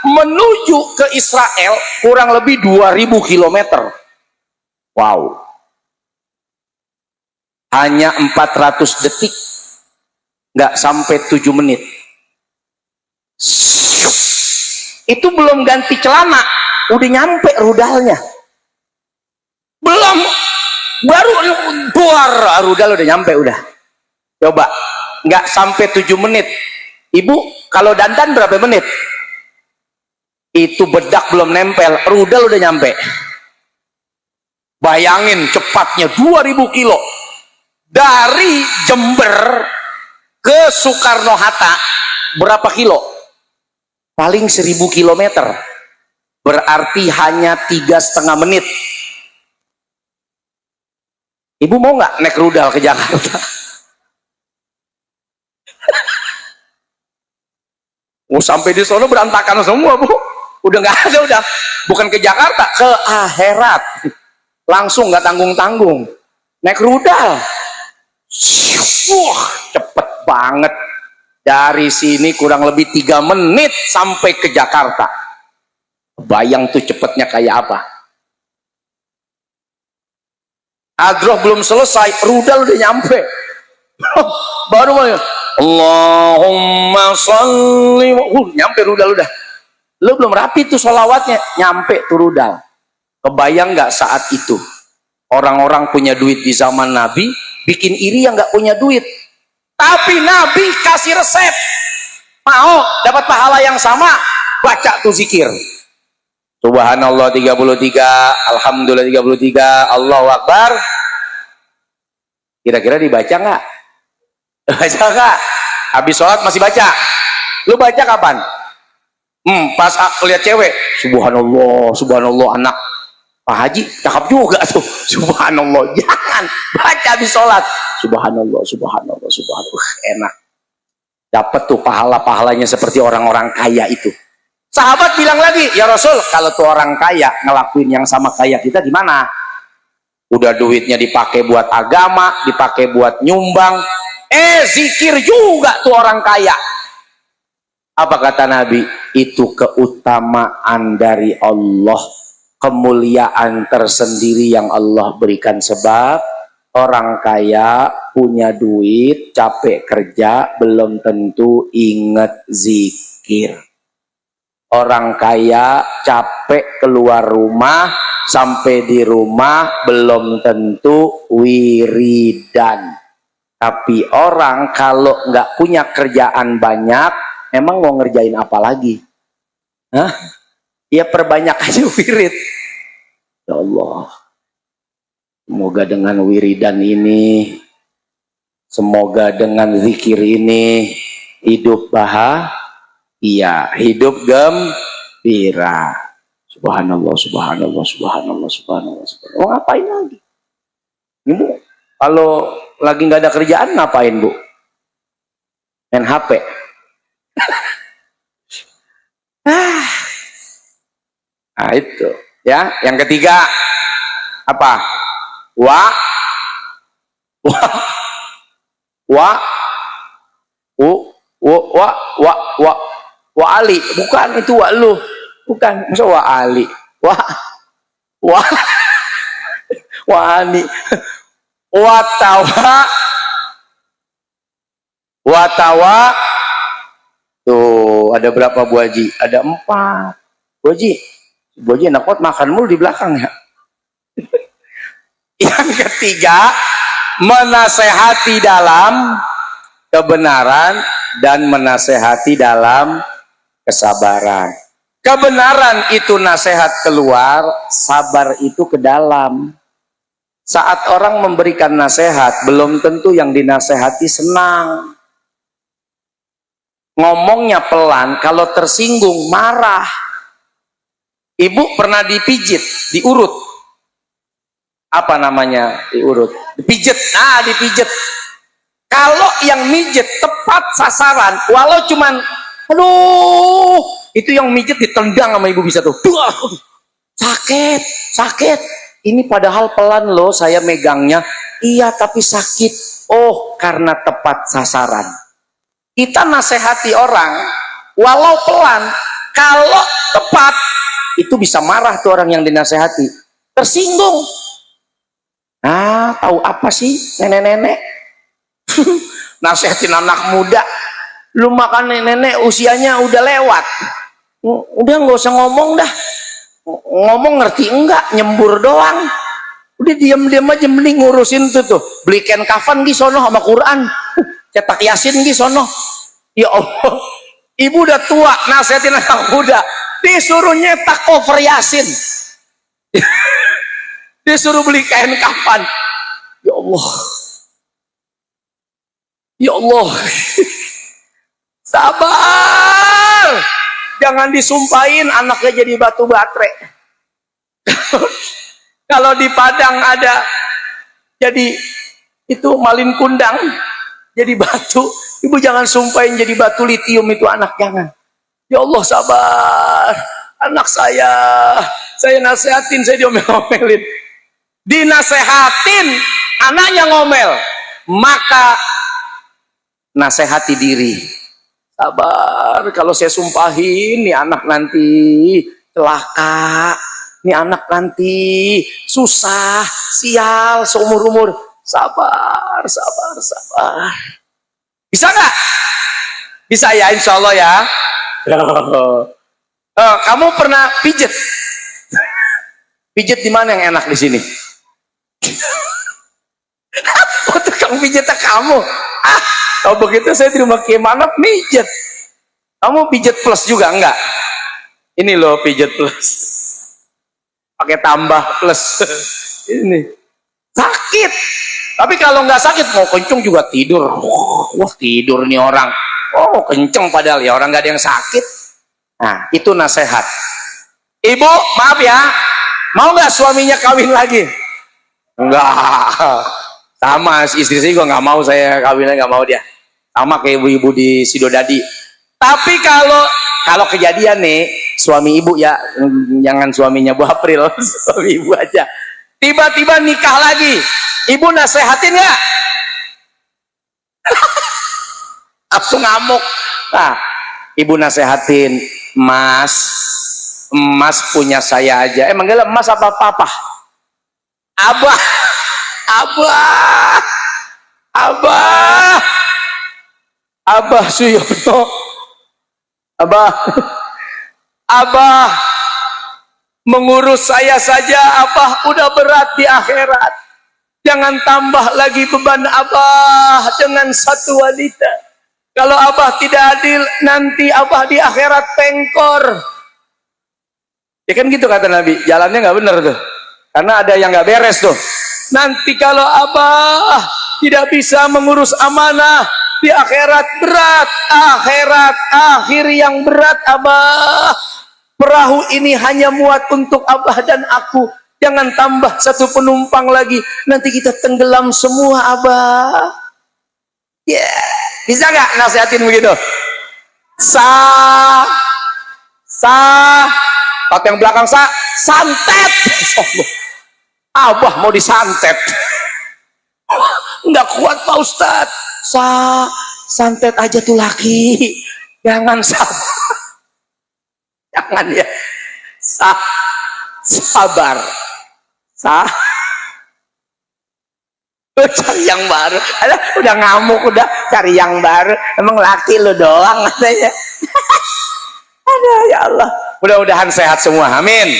menuju ke Israel kurang lebih 2000 km. Wow. Hanya 400 detik. Nggak sampai 7 menit. Itu belum ganti celana, udah nyampe rudalnya. Belum, baru buar rudal udah nyampe udah. Coba, nggak sampai 7 menit. Ibu, kalau dandan berapa menit? Itu bedak belum nempel, rudal udah nyampe. Bayangin cepatnya 2000 kilo. Dari Jember ke Soekarno-Hatta berapa kilo? Paling 1000 kilometer. Berarti hanya 3,5 menit. Ibu mau nggak naik rudal ke Jakarta? Sampai di sono berantakan semua, Bu. Udah nggak ada, udah. Bukan ke Jakarta, ke akhirat. Langsung nggak tanggung-tanggung. Naik rudal. Wah, cepet banget. Dari sini kurang lebih 3 menit sampai ke Jakarta. Bayang tuh cepetnya kayak apa. Adroh belum selesai, rudal udah nyampe. Baru mau Allahumma sholli, nyampe rudal udah. Lu belum rapi tuh sholawatnya, nyampe tuh rudal. Kebayang nggak saat itu orang-orang punya duit di zaman Nabi bikin iri yang nggak punya duit, tapi Nabi kasih resep. Mau dapat pahala yang sama, baca tuh zikir Subhanallah 33, Alhamdulillah 33, Allahu Akbar. Kira-kira dibaca nggak? Baca nggak? Habis sholat masih baca. Lu baca kapan? Pas lihat cewek, Subhanallah, Subhanallah, anak Pak Haji cakep juga tuh, Subhanallah. Jangan baca habis sholat, Subhanallah, Subhanallah, Subhanallah. Enak, dapat tuh pahala-pahalanya seperti orang-orang kaya itu. Sahabat bilang lagi, ya Rasul, kalau tuh orang kaya ngelakuin yang sama kayak kita gimana? Udah duitnya dipakai buat agama, dipakai buat nyumbang, zikir juga tuh orang kaya. Apa kata Nabi? Itu keutamaan dari Allah, kemuliaan tersendiri yang Allah berikan. Sebab orang kaya punya duit, capek kerja, belum tentu ingat zikir. Orang kaya capek keluar rumah, sampai di rumah belum tentu wiridan. Tapi orang kalau nggak punya kerjaan banyak, emang mau ngerjain apa lagi? Hah? Ya perbanyak aja wirid. Ya Allah, semoga dengan wiridan ini, semoga dengan zikir ini, hidup bahagia, hidup gembira. Subhanallah, subhanallah, subhanallah, subhanallah, subhanallah. Oh, ngapain lagi? Ibu, kalau lagi nggak ada kerjaan ngapain, Bu? Main HP. Nah itu ya. Yang ketiga apa? Wa Ali, bukan itu wa lu, bukan, masa wa Ali, wa Ali, watawa tuh ada berapa Bu Haji? Ada 4. Bu Haji enak banget makan mulu di belakang ya. Yang ketiga, menasehati dalam kebenaran dan menasehati dalam kesabaran. Kebenaran itu nasihat keluar, sabar itu ke dalam. Saat orang memberikan nasihat, belum tentu yang dinasehati senang. Ngomongnya pelan, kalau tersinggung marah. Ibu pernah dipijit, diurut. Apa namanya diurut? Dipijet, dipijet. Kalau yang mijet tepat sasaran, walau cuman, aduh, itu yang mijet ditendang sama ibu bisa tuh. Duh, sakit, sakit. Ini padahal pelan loh saya megangnya. Iya tapi sakit. Oh karena tepat sasaran. Kita nasihati orang, walau pelan, kalau tepat, itu bisa marah tuh orang yang dinasehati. Tersinggung. Tahu apa sih nenek-nenek? Nasihatin anak muda. Lu makan nenek usianya udah lewat. Udah nggak usah ngomong dah. Ngomong ngerti enggak, nyembur doang. Udah diam-diam aja, mending ngurusin tuh. Belikan kafan di sono sama Quran. Cetak Yasin di sono. Ya Allah. Ibu udah tua, nasihatin anak muda. Disuruh nyetak cover Yasin. Disuruh beli kain kafan. Ya Allah. Ya Allah. Sabar. Jangan disumpahin anaknya jadi batu baterai. Kalau di Padang ada jadi itu malin kundang jadi batu, ibu jangan sumpahin jadi batu litium itu anak, jangan. Ya Allah, sabar. Anak saya nasihatin, saya diomel-omelin. Dinasehatin, anaknya ngomel, maka nasehati diri. Sabar, kalau saya sumpahin nih anak nanti celaka, nih anak nanti susah, sial seumur-umur. Sabar, sabar, sabar. Bisa nggak? Bisa ya, insya Allah ya. Kamu pernah pijet? Pijet di mana yang enak di sini? Oh, tukang pijetnya kamu. Kalau begitu saya di rumah gimana pijet? Kamu pijet plus juga enggak? Ini loh pijet plus. Pakai tambah plus. Ini sakit. Tapi kalau nggak sakit mau kenceng juga tidur. Wah tidur nih orang. Oh kenceng padahal ya orang nggak ada yang sakit. Nah itu nasihat. Ibu maaf ya, mau nggak suaminya kawin lagi? Enggak. Sama istri saya juga nggak mau, saya kawinnya nggak mau dia. Sama kayak ibu-ibu di Sidodadi. Tapi kalau kejadian nih suami ibu ya, jangan suaminya Bu April, suami ibu aja. Tiba-tiba nikah lagi, ibu nasehatin nggak? Langsung ngamuk. Nah, ibu nasehatin, emas punya saya aja. Manggil emas apa papa? Abah, Abah Suyono, Abah mengurus saya saja, Abah udah berat di akhirat. Jangan tambah lagi beban Abah dengan satu wanita. Kalau Abah tidak adil, nanti Abah di akhirat pengkor. Ya kan gitu kata Nabi, jalannya nggak bener tuh. Karena ada yang nggak beres tuh. Nanti kalau Abah tidak bisa mengurus amanah, di akhirat berat, akhir yang berat Abah. Perahu ini hanya muat untuk Abah dan aku. Jangan tambah satu penumpang lagi, nanti kita tenggelam semua Abah. Ya, yeah. Bisa nggak nasihatin begitu? Pak yang belakang santet. Abah mau disantet. Nggak kuat Pak Ustadz. Santet aja tuh laki. Jangan jangan ya. Sabar. Cari yang baru. Udah ngamuk, udah cari yang baru. Emang laki lo doang katanya. Aduh ya Allah. Mudah-mudahan sehat semua. Amin.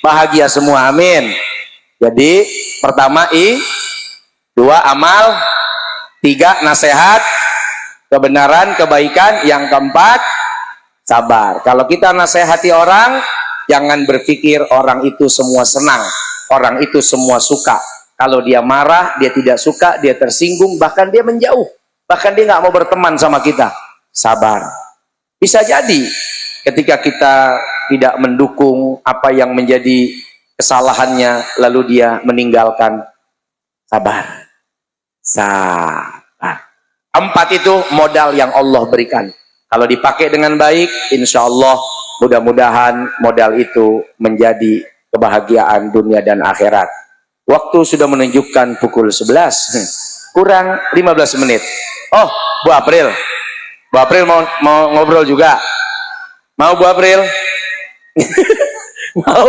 Bahagia semua. Amin. Jadi pertama dua amal, tiga nasihat, kebenaran, kebaikan, yang keempat Sabar. Kalau kita nasihati orang, jangan berpikir orang itu semua senang, orang itu semua suka. Kalau dia marah, dia tidak suka, dia tersinggung, bahkan dia menjauh, bahkan dia nggak mau berteman sama kita. Sabar. Bisa jadi ketika kita tidak mendukung apa yang menjadi kesalahannya, lalu dia meninggalkan. Sabar. Sabar. 4 itu modal yang Allah berikan. Kalau dipakai dengan baik, insya Allah mudah-mudahan modal itu menjadi kebahagiaan dunia dan akhirat. Waktu sudah menunjukkan pukul 11, kurang 15 menit. Oh, Bu April. Bu April mau ngobrol juga? Mau Bu April? Mau?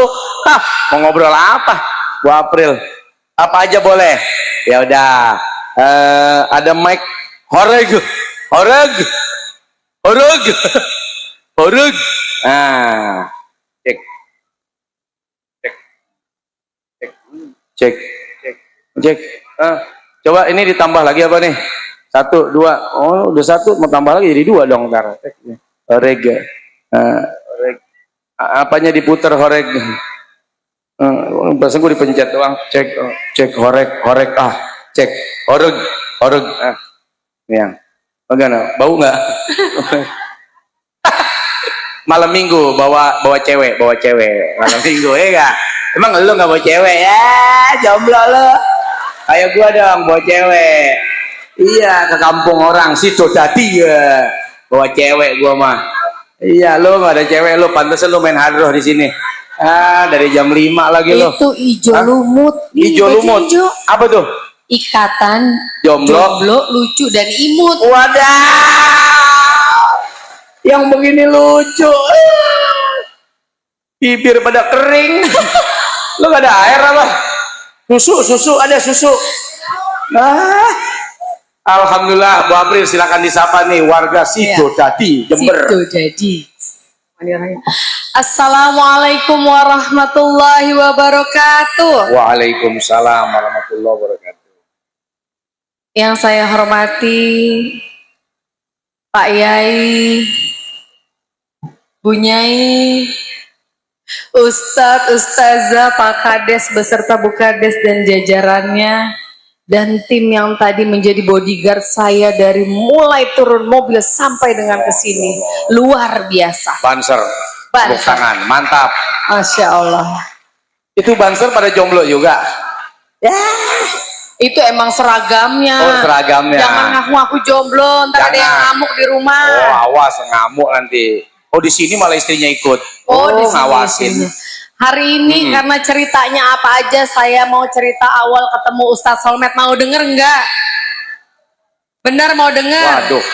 Hah, mau ngobrol apa? Bu April. Apa aja boleh? Ya udah. Ada mic. Horeg. Horeg. Horeg. Horeg. Nah, cek. Cek. Cek. Cek. Cek. Cek. Coba ini ditambah lagi apa nih? 1, 2. Oh, udah 1, mau tambah lagi jadi 2 dong ntar. Horeg. Horeg. Apanya diputar horeg? Bahasa gue dipencet doang. Cek. Cek horeg. Horeg. Cek. Horeg. Horeg. Yang. Bagaimana? Bau nggak? Malam minggu bawa cewek. Malam minggu ya gak? Emang lu nggak bawa cewek ya? Jomblo lo. Kayak gua dong bawa cewek. Iya, ke kampung orang situ tadi ya. Bawa cewek gua mah. Iya, lu nggak ada cewek, lu pantesan lu main hadroh di sini. Dari jam 5 lagi lo. Itu ijo lumut. Ijo lumut. Apa tuh? Ikatan jomblo, lucu dan imut. Wadah, yang begini lucu. Bibir pada kering. Lu gak ada air apa? Susu ada susu. Alhamdulillah, Bu April silakan disapa nih warga Sido Dadi, Jember. Sido Dadi. Assalamualaikum warahmatullahi wabarakatuh. Waalaikumsalam warahmatullahi wabarakatuh. Yang saya hormati Pak Yai, Bu Nyai, Ustadz, Ustazah, Pak Kades beserta Bu Kades dan jajarannya, dan tim yang tadi menjadi bodyguard saya dari mulai turun mobil sampai dengan ke sini. Luar biasa. Banser. Tepuk tangan, mantap. Masya Allah. Itu banser pada jomblo juga? Ya. Itu emang seragamnya. Oh, seragamnya. Jangan ngaku-ngaku jomblo, ntar ada yang ngamuk di rumah. Oh, awas ngamuk nanti. Oh, di sini malah istrinya ikut. Oh, di sini ngawasin. istrinya. Hari ini karena ceritanya apa aja, saya mau cerita awal ketemu Ustadz Solmed. Mau denger nggak? Benar mau denger? Waduh.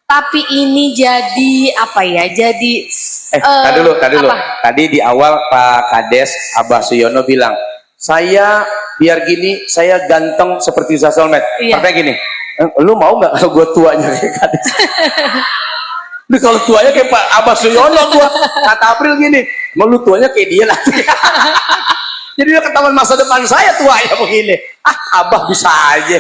Tapi ini jadi apa ya? Jadi tadi dulu. apa? Tadi di awal Pak Kades Abah Suyono bilang, saya biar gini, saya ganteng seperti Ustadz Solmed. Iya. Pertanyaan gini, lu mau nggak kalau gue tuanya kayak Kades? Lu kalau tuanya kayak Pak Abah Suyono, gua kata April gini, mau lu tuanya kayak dia nanti. Jadi dia ketahuan masa depan saya tuanya begini. Abah bisa aja.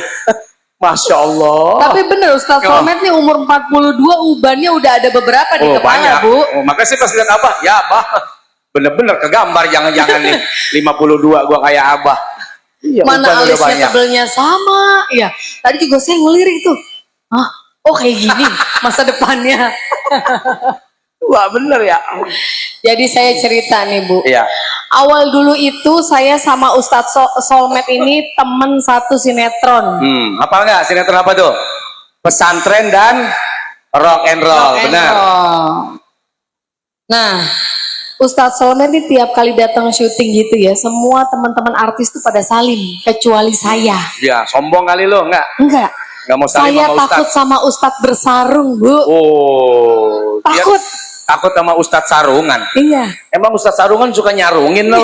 Masya Allah. Tapi bener Ustadz Solmed nih umur 42, ubannya udah ada beberapa di kepala, banyak. Bu. Makanya saya pas lihat Abah, ya Abah, bener-bener kegambar, jangan-jangan nih 52 gua kayak Abah. Iya, mana alisnya tebelnya sama. Iya, tadi juga saya ngelirik tuh. Oh kayak gini masa depannya. Wah bener ya. Jadi saya cerita nih Bu. Iya. Awal dulu itu saya sama Ustadz Solmed ini temen satu sinetron. Apa enggak sinetron apa tuh? Pesantren dan rock and roll, benar. Nah, Ustadz Solmed ini tiap kali datang syuting gitu ya, semua teman-teman artis tuh pada salim, kecuali saya. Ya, sombong kali lo, enggak? Enggak. Enggak mau salim saya sama Ustadz. takut sama Ustadz bersarung, Bu. Oh, takut. Takut sama Ustadz sarungan. Iya. Emang Ustadz sarungan suka nyarungin loh.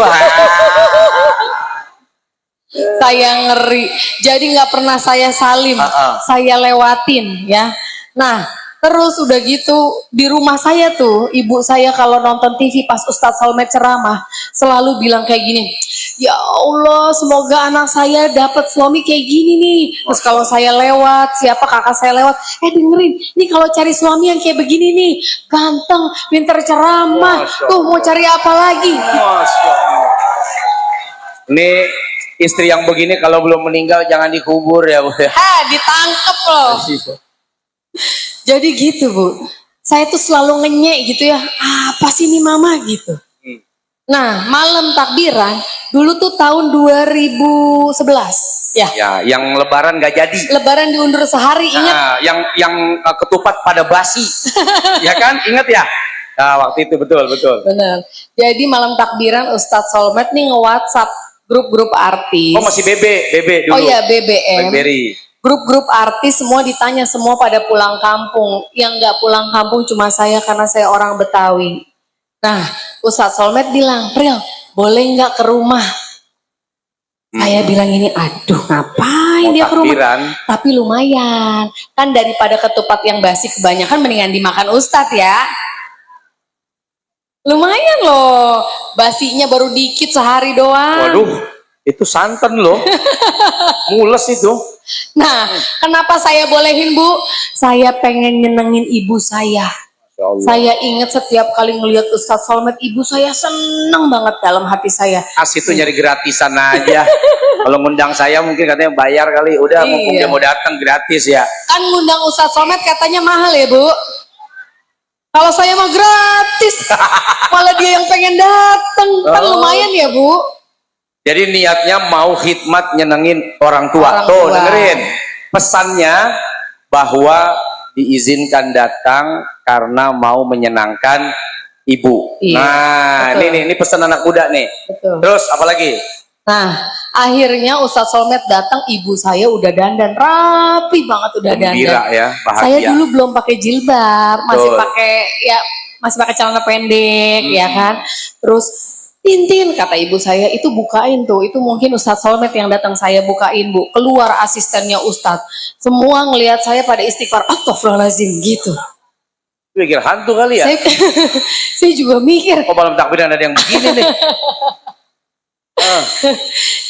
Saya ngeri. Jadi nggak pernah saya salim. Saya lewatin ya. Nah, terus udah gitu di rumah saya tuh, ibu saya kalau nonton TV pas Ustadz Solmed ceramah selalu bilang kayak gini, ya Allah semoga anak saya dapat suami kayak gini nih. Terus kalau saya lewat, siapa kakak saya lewat, dengerin, nih kalau cari suami yang kayak begini nih, ganteng, pinter ceramah, Masya tuh mau cari apa lagi? Masya Allah. Ini istri yang begini kalau belum meninggal jangan dikubur ya Bu. Ditangkep loh. Jadi gitu Bu, saya tuh selalu ngenyek gitu ya, apa sih nih mama gitu. Nah malam takbiran, dulu tuh tahun 2011 ya. Ya, yang lebaran gak jadi. Lebaran diundur sehari, ingat? Nah, yang ketupat pada basi. Ya kan? Ingat ya? Nah, waktu itu betul. Bener. Jadi malam takbiran Ustadz Solmed nih nge-WhatsApp grup-grup artis. Oh, masih BB dulu. Oh iya, BBM. BlackBerry. Grup-grup artis semua ditanya, semua pada pulang kampung. Yang nggak pulang kampung cuma saya karena saya orang Betawi. Nah, Ustadz Solmed bilang, Pril, boleh nggak ke rumah? Saya bilang ini, aduh ngapain Mau dia ke rumah? takbiran. Tapi lumayan, kan daripada ketupat yang basi kebanyakan mendingan dimakan Ustadz ya. Lumayan loh, basinya baru dikit sehari doang. Waduh, itu santan loh. Mules itu. Nah, kenapa saya bolehin Bu? Saya pengen nyenengin ibu saya. Ya Allah. Saya ingat setiap kali ngelihat Ustadz Solmed, ibu saya seneng banget dalam hati saya. Itu nyari gratisan aja. Kalau ngundang saya mungkin katanya bayar kali. Udah, mumpung Iya. dia mau datang gratis ya. Kan ngundang Ustadz Solmed katanya mahal ya Bu? Kalau saya mah gratis, malah dia yang pengen datang. Kan lumayan ya Bu? Jadi niatnya mau khidmat nyenengin orang tua. Orang Tuh, tua. dengerin. Pesannya bahwa diizinkan datang karena mau menyenangkan ibu. Iya, Nah, betul. ini pesan anak muda nih. Betul. Terus apa lagi? Nah, akhirnya Ustadz Solmed datang, ibu saya udah dandan rapi banget, udah Gembira dandan. ya, bahagia. Saya dulu belum pakai jilbab, masih Betul. pakai masih pakai celana pendek ya kan. Terus Tintin kata ibu saya, itu bukain tuh, itu mungkin Ustadz Solmed yang datang, saya bukain Bu. Keluar asistennya Ustadz, semua ngelihat saya pada istighfar, astagfirullahaladzim gitu. Pikir hantu kali ya? Saya juga mikir. Oh, malam takbiran ada yang begini nih.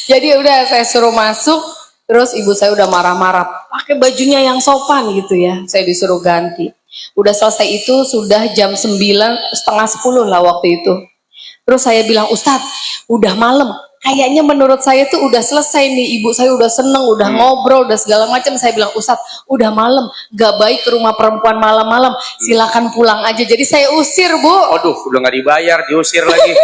Jadi udah saya suruh masuk, terus ibu saya udah marah-marah, pakai bajunya yang sopan gitu ya. Saya disuruh ganti. Udah selesai itu sudah jam 9, setengah 10 lah waktu itu. Terus saya bilang, Ustadz, udah malam. Kayaknya menurut saya tuh udah selesai nih. Ibu saya udah seneng, udah ngobrol, udah segala macam. Saya bilang, Ustadz, udah malam. Gak baik ke rumah perempuan malam-malam. Silakan pulang aja. Jadi saya usir, Bu. Aduh, udah nggak dibayar, diusir lagi.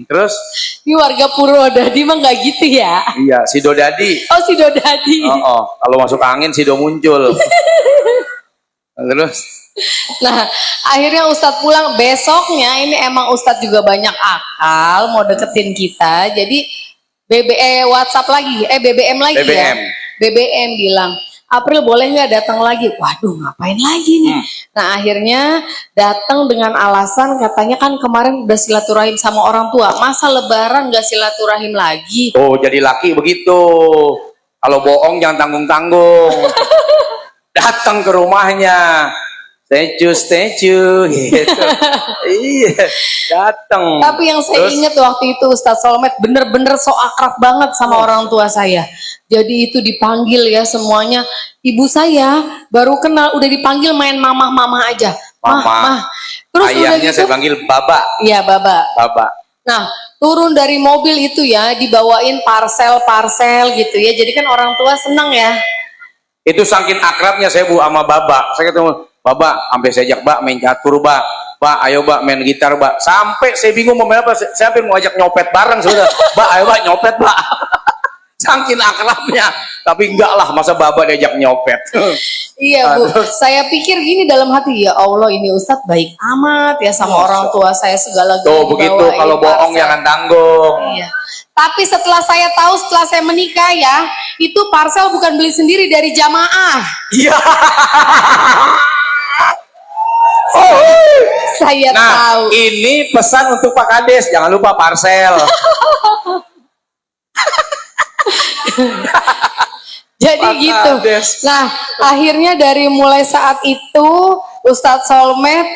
Terus? Ini warga Purwodadi mah gak gitu ya. Iya, si Dodadi. Oh, si Dodadi. Oh, kalau masuk angin Sido muncul. Terus? Nah, akhirnya Ustadz pulang. Besoknya ini emang Ustadz juga banyak akal, mau deketin kita. Jadi WhatsApp lagi, BBM lagi ya. BBM. BBM bilang, April boleh nggak datang lagi? Waduh, ngapain lagi nih? Nah, akhirnya datang dengan alasan katanya kan kemarin udah silaturahim sama orang tua. Masa Lebaran nggak silaturahim lagi? Oh, jadi laki begitu. Kalau bohong jangan tanggung-tanggung. Datang ke rumahnya. Statue gitu. Iya, datang. Tapi yang saya Terus? ingat waktu itu Ustadz Solmed bener-bener so akrab banget sama orang tua saya. Jadi itu dipanggil ya semuanya. Ibu saya baru kenal, udah dipanggil main mamah-mamah aja. Mama. Terus Ayahnya udah gitu, saya panggil Baba. iya Baba. Baba. Nah, turun dari mobil itu ya, dibawain parcel-parcel gitu ya. Jadi kan orang tua seneng ya. Itu saking akrabnya saya Bu sama Baba. Saya ketemu Baba, sampai saya ajak Mbak main catur Mbak. Mbak, ayo Mbak main gitar Mbak. Sampai saya bingung mau main apa. Saya hampir mau ajak nyopet bareng sudah. Mbak, ayo Mbak nyopet Mbak. Saking akrabnya. Tapi enggak lah, masa Baba diajak nyopet. Iya Bu, saya pikir gini dalam hati, ya Allah ini Ustadz baik amat ya sama orang tua saya, segala Tuh begitu, kalau bohong jangan tanggung. Iya. Tapi setelah saya tahu, setelah saya menikah ya, itu parcel bukan beli sendiri dari jamaah. Iya. Saya Nah, tahu. ini pesan untuk Pak Kades, jangan lupa parcel. Jadi Pak gitu. Kades. Nah, akhirnya dari mulai saat itu Ustadz Solmed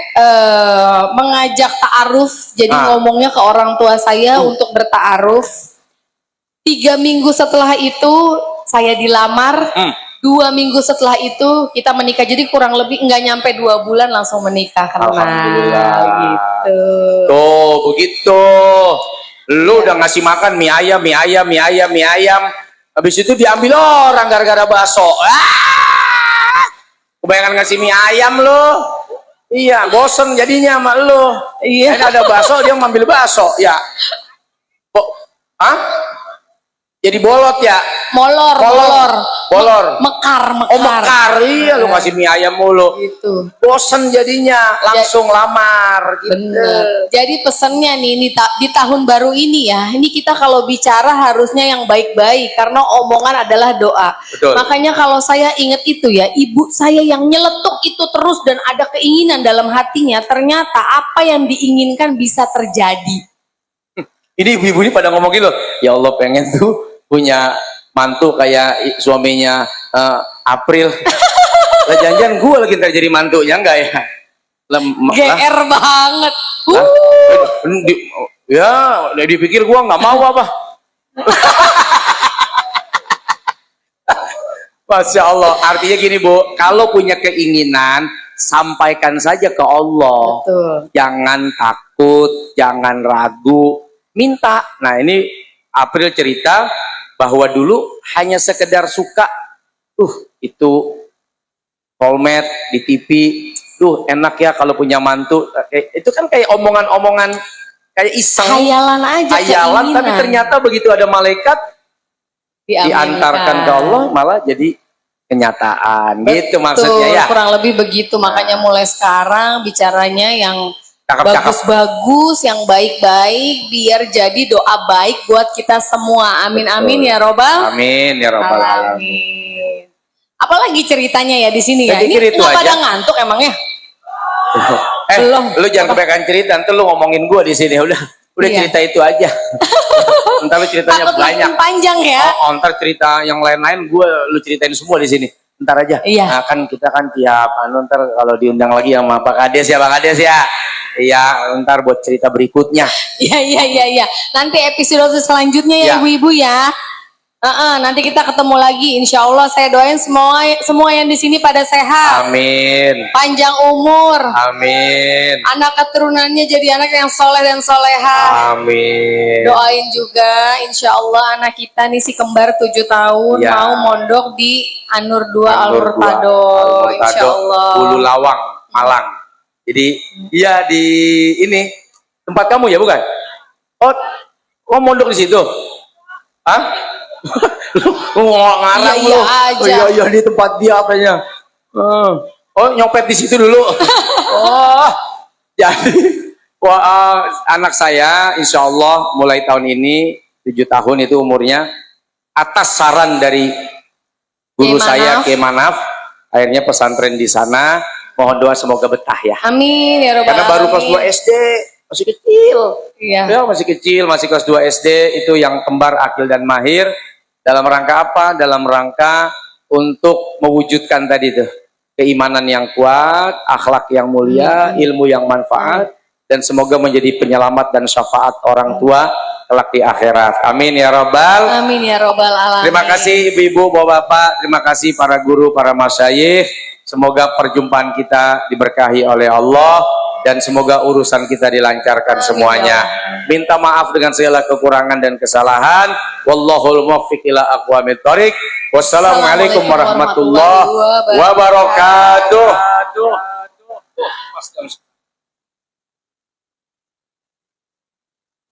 mengajak ta'aruf. Jadi ngomongnya ke orang tua saya untuk berta'aruf. 3 minggu setelah itu saya dilamar. 2 minggu setelah itu kita menikah. Jadi kurang lebih nggak nyampe 2 bulan langsung menikah. Alhamdulillah. Gitu. Tuh begitu. Lu udah ngasih makan mie ayam. Habis itu diambil orang gara-gara bakso. Kebanyakan ngasih mie ayam lu. Iya, bosen jadinya sama lu. Iya. Ini ada bakso dia ngambil bakso. Ya. Hah? Jadi bolot ya? Molor. Mekar. Oh mekar, iya lu kasih mie ayam mulu. Gitu. Bosen jadinya, langsung lamar. Gitu. Bener. Jadi pesannya nih, di tahun baru ini ya, ini kita kalau bicara harusnya yang baik-baik karena omongan adalah doa. Betul. Makanya kalau saya ingat itu ya, ibu saya yang nyeletuk itu terus dan ada keinginan dalam hatinya, ternyata apa yang diinginkan bisa terjadi. Ini ibu-ibu ini pada ngomong gitu, ya Allah pengen tuh punya mantu kayak suaminya April. Lah jangan gue lagi ntar jadi mantunya enggak ya? GR banget. Ya, dipikir gue nggak mau apa? Masya Allah. Artinya gini Bu, kalau punya keinginan sampaikan saja ke Allah. Betul. Jangan takut, jangan ragu, minta. Nah ini April cerita bahwa dulu hanya sekedar suka, itu soulmate di TV, enak ya kalau punya mantu. Itu kan kayak omongan-omongan kayak iseng, Hayalan aja, hayalan, tapi ternyata begitu ada malaikat diantarkan ke Allah malah jadi kenyataan. Gitu maksudnya ya. Kurang lebih begitu, makanya mulai sekarang bicaranya yang Cakep-cakep. bagus-bagus, yang baik-baik, biar jadi doa baik buat kita semua. Amin. Betul. Amin ya Robbal. Amin ya Rabbal Alamin. Alamin. Apalagi ceritanya ya di sini ya. Jadi Ini itu nggak aja. pada ngantuk emangnya? Belum. Lu jangan kebanyakan cerita, ntar lu ngomongin gua di sini. Udah Iya. cerita itu aja. Ntar lu ceritanya Takut banyak. makin panjang ya. Ntar cerita yang lain-lain lu ceritain semua di sini. Ntar aja. Iya. Nah, kan kita kan tiap ntar kalau diundang lagi sama Pak Kades ya, Pak Kades ya. Iya, ntar buat cerita berikutnya. Iya. Nanti episode selanjutnya ya Ya. ibu-ibu ya. Nanti kita ketemu lagi. Insya Allah saya doain semua yang di sini pada sehat, Amin. panjang umur, Amin. anak keturunannya jadi anak yang soleh dan soleha. Amin. Doain juga Insya Allah anak kita nih si kembar 7 tahun Ya. mau mondok di Anur 2 Al-Nur Al-Murtado. Al-Murtado, Insya Allah. Hulu Lawang, Malang. Jadi iya di ini tempat kamu ya bukan? Oh mondok di situ? Hah? Lu ngarang Iya, lu? aja. Oh iya di tempat dia katanya. Oh nyopet di situ dulu. Oh jadi anak saya Insya Allah mulai tahun ini 7 tahun itu umurnya, atas saran dari guru saya Kiai Manaf, akhirnya pesantren di sana. Mohon doa semoga betah ya. Amin ya Rabbal Karena baru kelas 2 Alamin. SD, masih kecil. Iya. Ya, masih kecil, masih kelas 2 SD. Itu yang kembar Akil dan Mahir. Dalam rangka apa? Dalam rangka untuk mewujudkan tadi tuh keimanan yang kuat, akhlak yang mulia, ilmu yang manfaat, dan semoga menjadi penyelamat dan syafaat orang tua kelak di akhirat. Amin ya Rabbal. Amin ya Rabbal Alamin. Terima kasih ibu-ibu, bapak-bapak, terima kasih para guru, para masyayikh. Semoga perjumpaan kita diberkahi oleh Allah dan semoga urusan kita dilancarkan semuanya. Minta maaf dengan segala kekurangan dan kesalahan. Wallahul muwaffiq ila aqwamit thoriq. Wassalamualaikum warahmatullahi wabarakatuh.